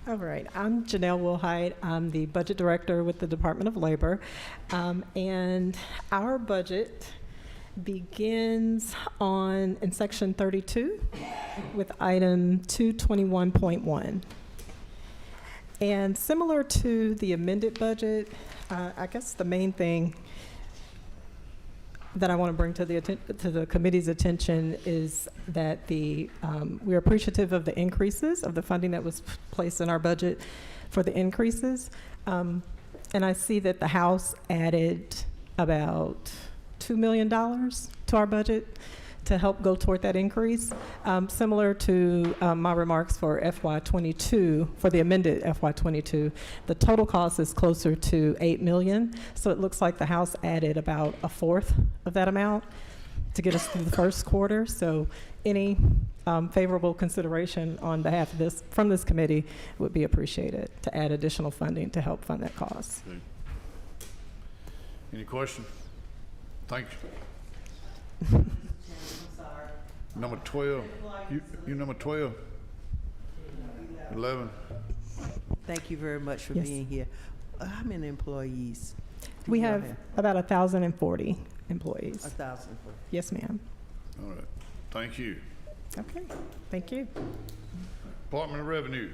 All right, I'm Janelle Wilhite. I'm the budget director with the Department of Labor. And our budget begins in section 32 with item 221.1. And similar to the amended budget, I guess the main thing that I want to bring to the committee's attention is that we're appreciative of the increases of the funding that was placed in our budget for the increases. And I see that the House added about $2 million to our budget to help go toward that increase. Similar to my remarks for FY22, for the amended FY22, the total cost is closer to $8 million. So it looks like the House added about a fourth of that amount to get us through the first quarter. So any favorable consideration on behalf of from this committee would be appreciated to add additional funding to help fund that cost. Okay. Any questions? Thank you. Number 12. You number 12? 11? Thank you very much for Yes. being here. How many employees? do We y'all have about 1,040 employees. 1,000. Yes, ma'am. All right. Thank you. Okay, thank you. Department of Revenue.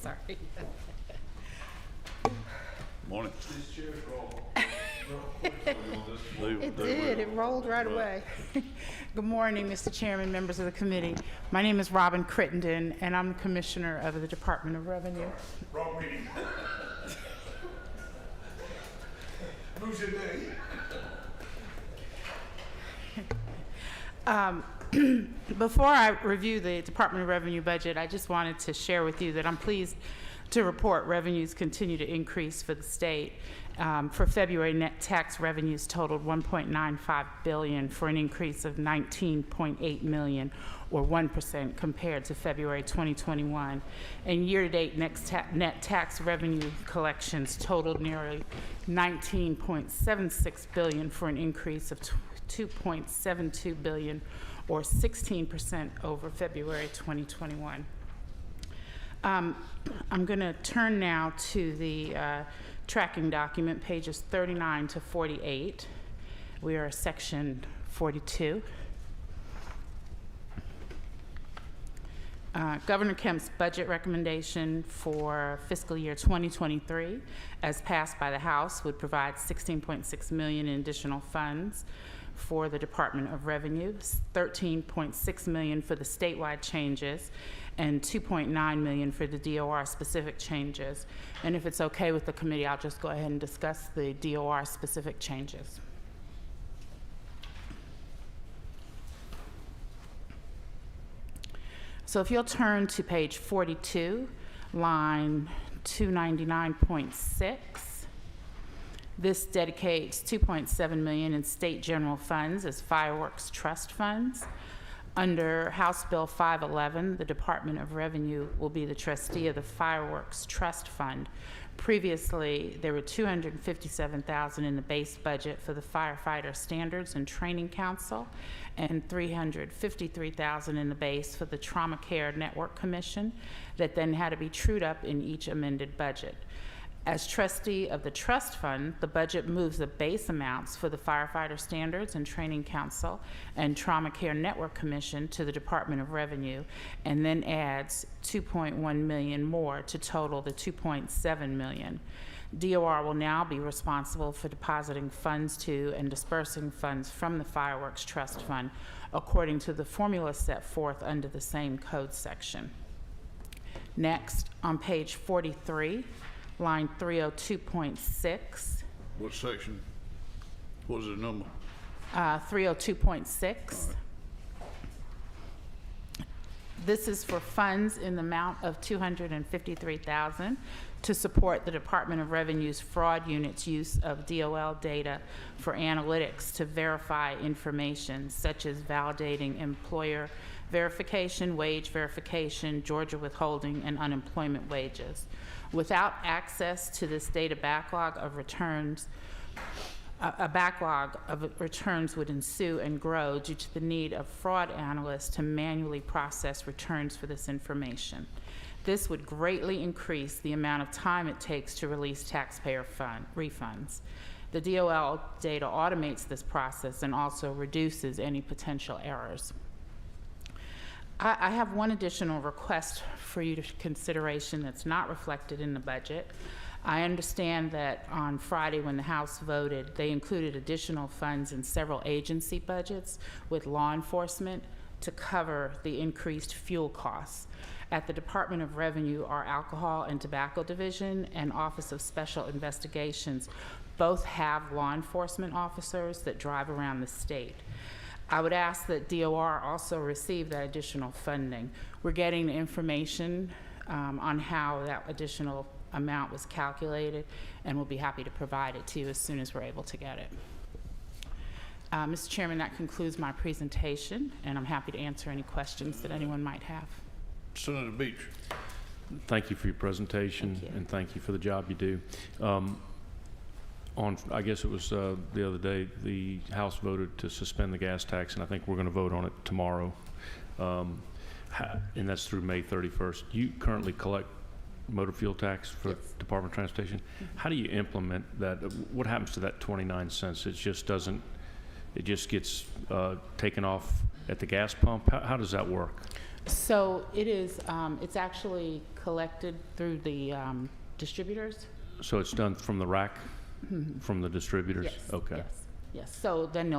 Sorry. Morning. It did. It rolled right away. Good morning, Mr. Chairman, members of the committee. My name is Robin Crittenden, and I'm the Commissioner of the Department of Revenue. Wrong meeting. Who's your name? Before I review the Department of Revenue budget, I just wanted to share with you that I'm pleased to report revenues continue to increase for the state. For February, net tax revenues totaled $1.95 billion for an increase of $19.8 million, or 1% compared to February 2021. And year-to-date net tax revenue collections totaled nearly $19.76 billion for an increase of $2.72 billion, or 16% over February 2021. I'm going to turn now to the tracking document, pages 39 to 48. We are section 42. Governor Kemp's budget recommendation for fiscal year 2023, as passed by the House, would provide $16.6 million in additional funds for the Department of Revenue, $13.6 million for the statewide changes, and $2.9 million for the DOR specific changes. And if it's okay with the committee, I'll just go ahead and discuss the DOR specific changes. So if you'll turn to page 42, line 299.6, this dedicates $2.7 million in state general funds as fireworks trust funds. Under House Bill 511, the Department of Revenue will be the trustee of the Fireworks Trust Fund. Previously, there were $257,000 in the base budget for the Firefighter Standards and Training Council, and $353,000 in the base for the Trauma Care Network Commission that then had to be trued up in each amended budget. As trustee of the trust fund, the budget moves the base amounts for the Firefighter Standards and Training Council and Trauma Care Network Commission to the Department of Revenue, and then adds $2.1 million more to total the $2.7 million. DOR will now be responsible for depositing funds to and dispersing funds from the Fireworks Trust Fund according to the formula set forth under the same code section. Next, on page 43, line 302.6. What section? What was the number? 302.6. This is for funds in the amount of $253,000 to support the Department of Revenue's fraud unit's use of DOL data for analytics to verify information such as validating employer verification, wage verification, Georgia withholding, and unemployment wages. Without access to this data backlog of returns, a backlog of returns would ensue and grow due to the need of fraud analysts to manually process returns for this information. This would greatly increase the amount of time it takes to release taxpayer refunds. The DOL data automates this process and also reduces any potential errors. I have one additional request for you to consideration that's not reflected in the budget. I understand that on Friday when the House voted, they included additional funds in several agency budgets with law enforcement to cover the increased fuel costs. At the Department of Revenue, our Alcohol and Tobacco Division and Office of Special Investigations both have law enforcement officers that drive around the state. I would ask that DOR also receive that additional funding. We're getting the information on how that additional amount was calculated, and we'll be happy to provide it to you as soon as we're able to get it. Mr. Chairman, that concludes my presentation, and I'm happy to answer any questions that anyone might have. Senator Beach. Thank you for your presentation, and thank you for the job you do. I guess it was the other day, the House voted to suspend the gas tax, and I think we're going to vote on it tomorrow. And that's through May 31st. You currently collect motor fuel tax for Department of Transportation. How do you implement that? What happens to that 29 cents? It just doesn't, it just gets taken off at the gas pump? How does that work? So it is, it's actually collected through the distributors. So it's done from the rack, from the distributors? Yes. Okay. Yes. Yes. So then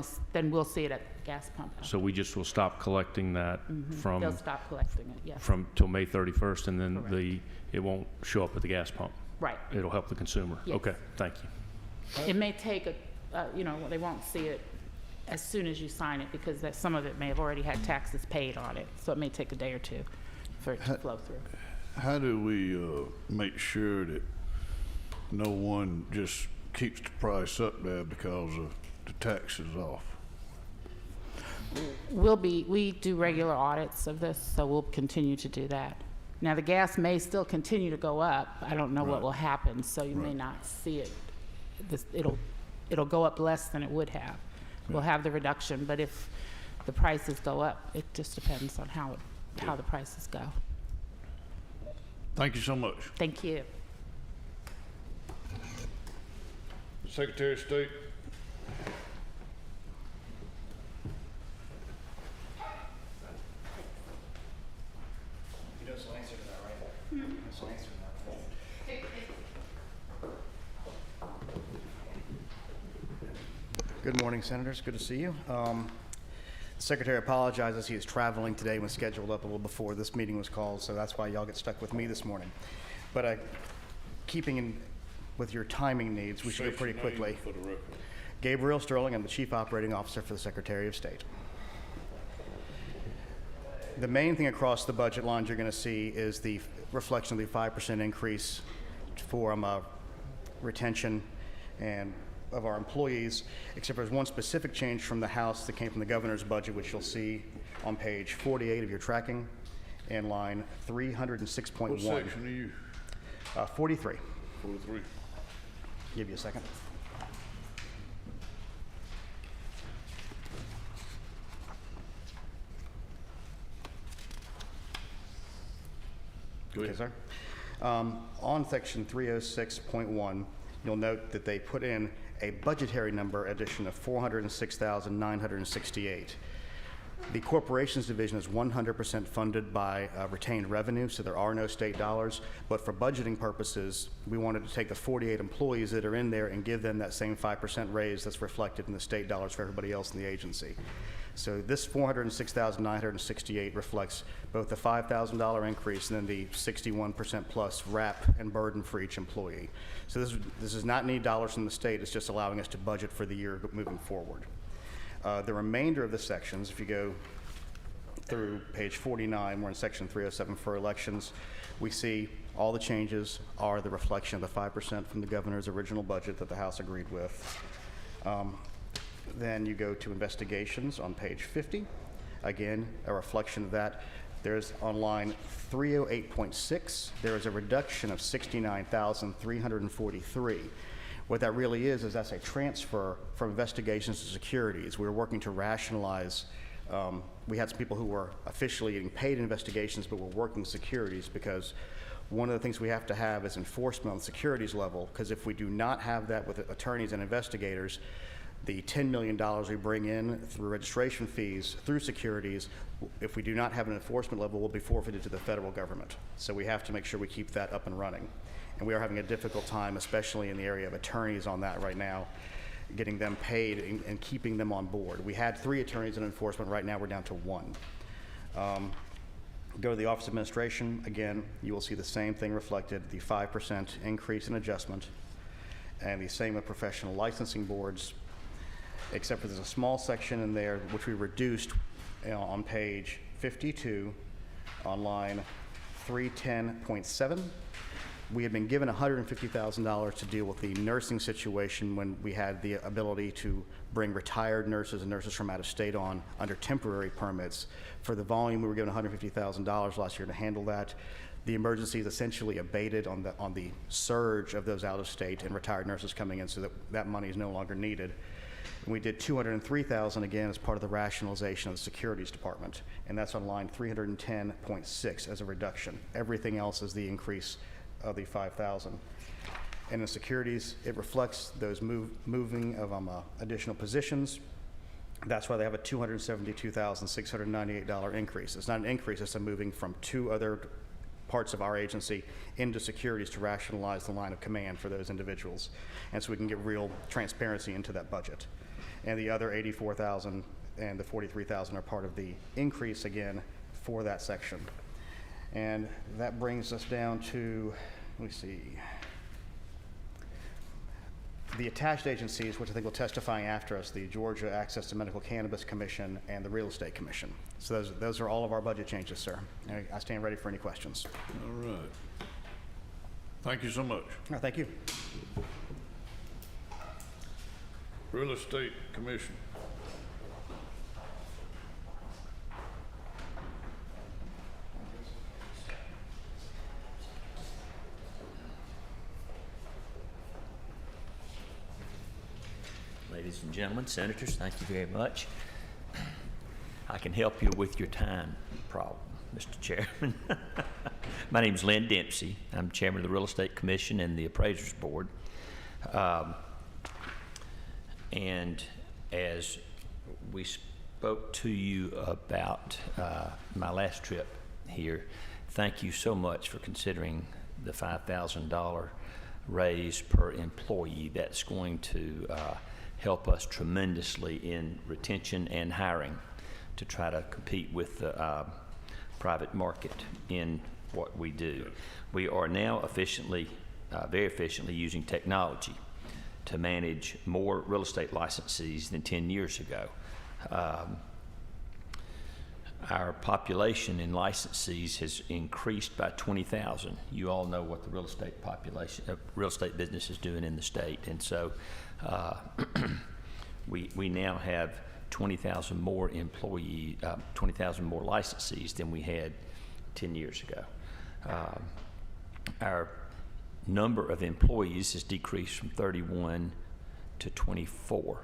we'll see it at the gas pump. So we just will stop collecting that from They'll stop collecting it. Yes. from till May 31st, and then it won't show up at the gas pump. Right. It'll help the consumer. Yes. Okay. Thank you. It may take they won't see it as soon as you sign it because some of it may have already had taxes paid on it. So it may take a day or two for it to flow through. How do we make sure that no one just keeps the price up there because of the taxes off? We do regular audits of this, so we'll continue to do that. Now, the gas may still continue to go up. I don't know what will happen, so you may not see it. It'll go up less than it would have. We'll have the reduction, but if the prices go up, it just depends on how the prices go. Thank you so much. Thank you. Secretary of State. Good morning, Senators. Good to see you. The Secretary apologizes. He is traveling today and was scheduled up a little before this meeting was called, so that's why y'all get stuck with me this morning. But keeping with your timing needs, we should go pretty quickly. For the record. Gabriel Sterling, I'm the Chief Operating Officer for the Secretary of State. The main thing across the budget lines you're going to see is the reflection of the 5% increase for retention and of our employees, except there's one specific change from the House that came from the governor's budget, which you'll see on page 48 of your tracking and line 306.1. What section are you? 43. 43. Give you a second. Go ahead. Okay, sir. On section 306.1, you'll note that they put in a budgetary number addition of $406,968. The Corporations Division is 100% funded by retained revenue, so there are no state dollars. But for budgeting purposes, we wanted to take the 48 employees that are in there and give them that same 5% raise that's reflected in the state dollars for everybody else in the agency. So this $406,968 reflects both the $5,000 increase and then the 61% plus wrap and burden for each employee. So this does not need dollars from the state. It's just allowing us to budget for the year moving forward. The remainder of the sections, if you go through page 49, we're in section 307 for elections, we see all the changes are the reflection of the 5% from the governor's original budget that the House agreed with. Then you go to investigations on page 50. Again, a reflection of that. There's on line 308.6, there is a reduction of $69,343. What that really is that's a transfer from investigations to securities. We were working to rationalize, we had some people who were officially getting paid in investigations but were working securities, because one of the things we have to have is enforcement on the securities level, because if we do not have that with attorneys and investigators, the $10 million we bring in through registration fees, through securities, if we do not have an enforcement level, will be forfeited to the federal government. So we have to make sure we keep that up and running. And we are having a difficult time, especially in the area of attorneys on that right now, getting them paid and keeping them on board. We had 3 attorneys in enforcement. Right now we're down to 1. Go to the Office of Administration. Again, you will see the same thing reflected, the 5% increase in adjustment, and the same with professional licensing boards, except for there's a small section in there which we reduced on page 52 on line 310.7. We had been given $150,000 to deal with the nursing situation when we had the ability to bring retired nurses and nurses from out of state on under temporary permits. For the volume, we were given $150,000 last year to handle that. The emergency is essentially abated on the surge of those out of state and retired nurses coming in, so that money is no longer needed. And we did $203,000 again as part of the rationalization of the securities department, and that's on line 310.6 as a reduction. Everything else is the increase of the 5,000. And in securities, it reflects those moving of additional positions. That's why they have a $272,698 increase. It's not an increase, it's a moving from 2 other parts of our agency into securities to rationalize the line of command for those individuals. And so we can get real transparency into that budget. And the other $84,000 and the $43,000 are part of the increase again for that section. And that brings us down to, let me see, the attached agencies, which I think will testify after us, the Georgia Access to Medical Cannabis Commission and the Real Estate Commission. So those are all of our budget changes, sir. I stand ready for any questions. All right. Thank you so much. Thank you. Real Estate Commission. Ladies and gentlemen, senators, thank you very much. I can help you with your time problem, Mr. Chairman. My name is Lynn Dempsey. I'm chairman of the Real Estate Commission and the Appraisers Board. And as we spoke to you about my last trip here, thank you so much for considering the $5,000 raise per employee. That's going to help us tremendously in retention and hiring to try to compete with the private market in what we do. We are now very efficiently using technology to manage more real estate licensees than 10 years ago. Our population in licensees has increased by 20,000. You all know what the real estate population, real estate business is doing in the state, and so we now have 20,000 more employees, 20,000 more licensees than we had 10 years ago. Our number of employees has decreased from 31 to 24.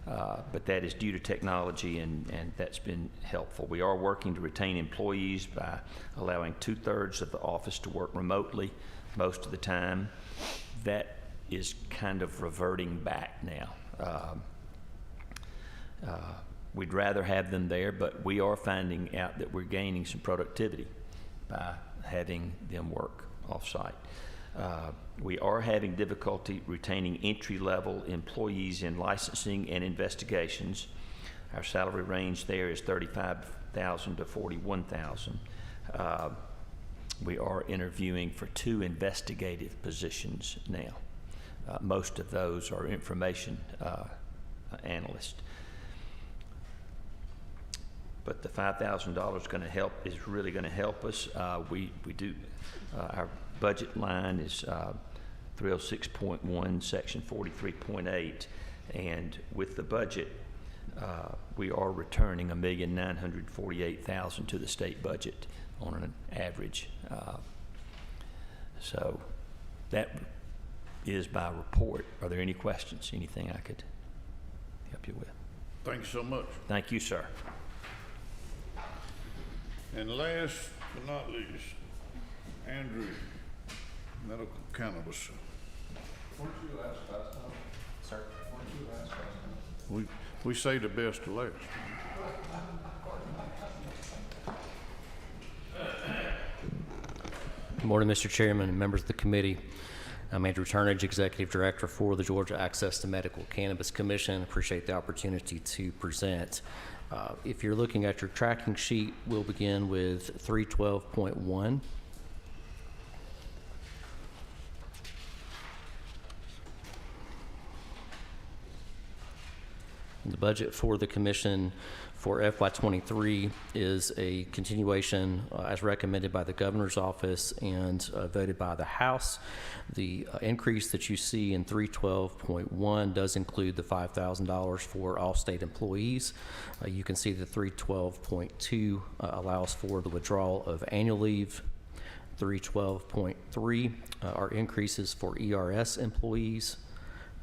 But that is due to technology, and that's been helpful. We are working to retain employees by allowing 2/3 of the office to work remotely most of the time. That is kind of reverting back now. We'd rather have them there, but we are finding out that we're gaining some productivity by having them work off-site. We are having difficulty retaining entry-level employees in licensing and investigations. Our salary range there is $35,000 to $41,000. We are interviewing for 2 investigative positions now. Most of those are information analysts. But the $5,000 is going to help, is really going to help us. We do, our budget line is 306.1, section 43.8, and with the budget, we are returning $1,948,000 to the state budget on an average. So that is by report. Are there any questions? Anything I could help you with? Thanks so much. Thank you, sir. And last but not least, Andrew, medical cannabis. Weren't you last time? Sir? Weren't you last time? We say the best to last. Good morning, Mr. Chairman and members of the committee. I'm Andrew Turnage, Executive Director for the Georgia Access to Medical Cannabis Commission. Appreciate the opportunity to present. If you're looking at your tracking sheet, we'll begin with 312.1. The budget for the commission for FY23 is a continuation as recommended by the governor's office and voted by the House. The increase that you see in 312.1 does include the $5,000 for all state employees. You can see the 312.2 allows for the withdrawal of annual leave. 312.3 are increases for ERS employees.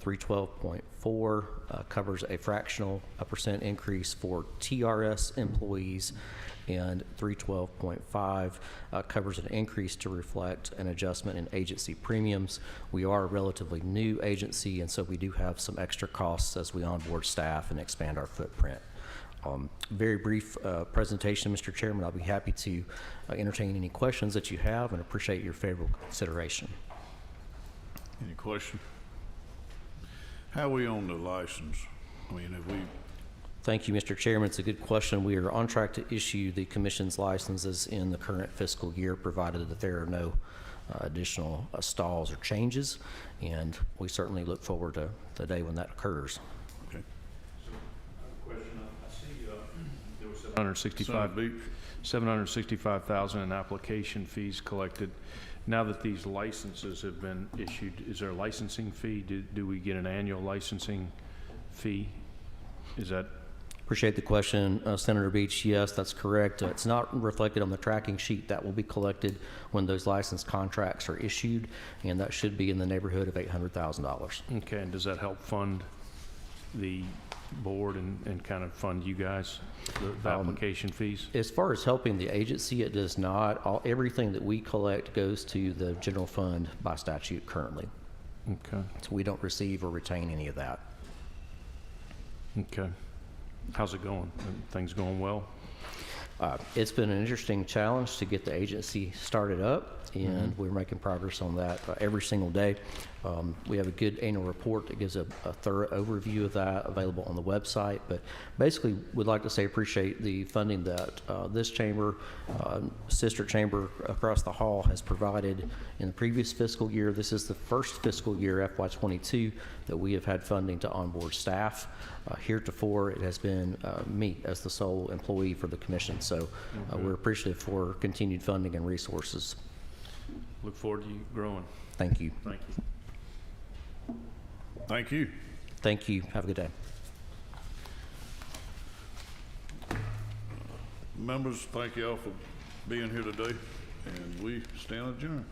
312.4 covers a fractional percent increase for TRS employees, and 312.5 covers an increase to reflect an adjustment in agency premiums. We are a relatively new agency, and so we do have some extra costs as we onboard staff and expand our footprint. Very brief presentation, Mr. Chairman. I'll be happy to entertain any questions that you have and appreciate your favorable consideration. Any question? How are we on the license? I mean, have we? Thank you, Mr. Chairman. It's a good question. We are on track to issue the commission's licenses in the current fiscal year, provided that there are no additional stalls or changes, and we certainly look forward to the day when that occurs. Okay. So, question. I see there was 765,000 in application fees collected. Now that these licenses have been issued, is there a licensing fee? Do we get an annual licensing fee? Is that? Appreciate the question, Senator Beach. Yes, that's correct. It's not reflected on the tracking sheet. That will be collected when those license contracts are issued, and that should be in the neighborhood of $800,000. Okay, and does that help fund the board and kind of fund you guys, the application fees? As far as helping the agency, it does not. Everything that we collect goes to the general fund by statute currently. Okay. So we don't receive or retain any of that. Okay. How's it going? Things going well? It's been an interesting challenge to get the agency started up, and we're making progress on that every single day. We have a good annual report that gives a thorough overview of that available on the website. But basically, we'd like to say appreciate the funding that this chamber, sister chamber across the hall, has provided in the previous fiscal year. This is the first fiscal year, FY22, that we have had funding to onboard staff. Heretofore, it has been me as the sole employee for the commission. So we're appreciative for continued funding and resources. Look forward to you growing. Thank you. Thank you. Thank you. Thank you. Have a good day. Members, thank you all for being here today, and we stand adjourned.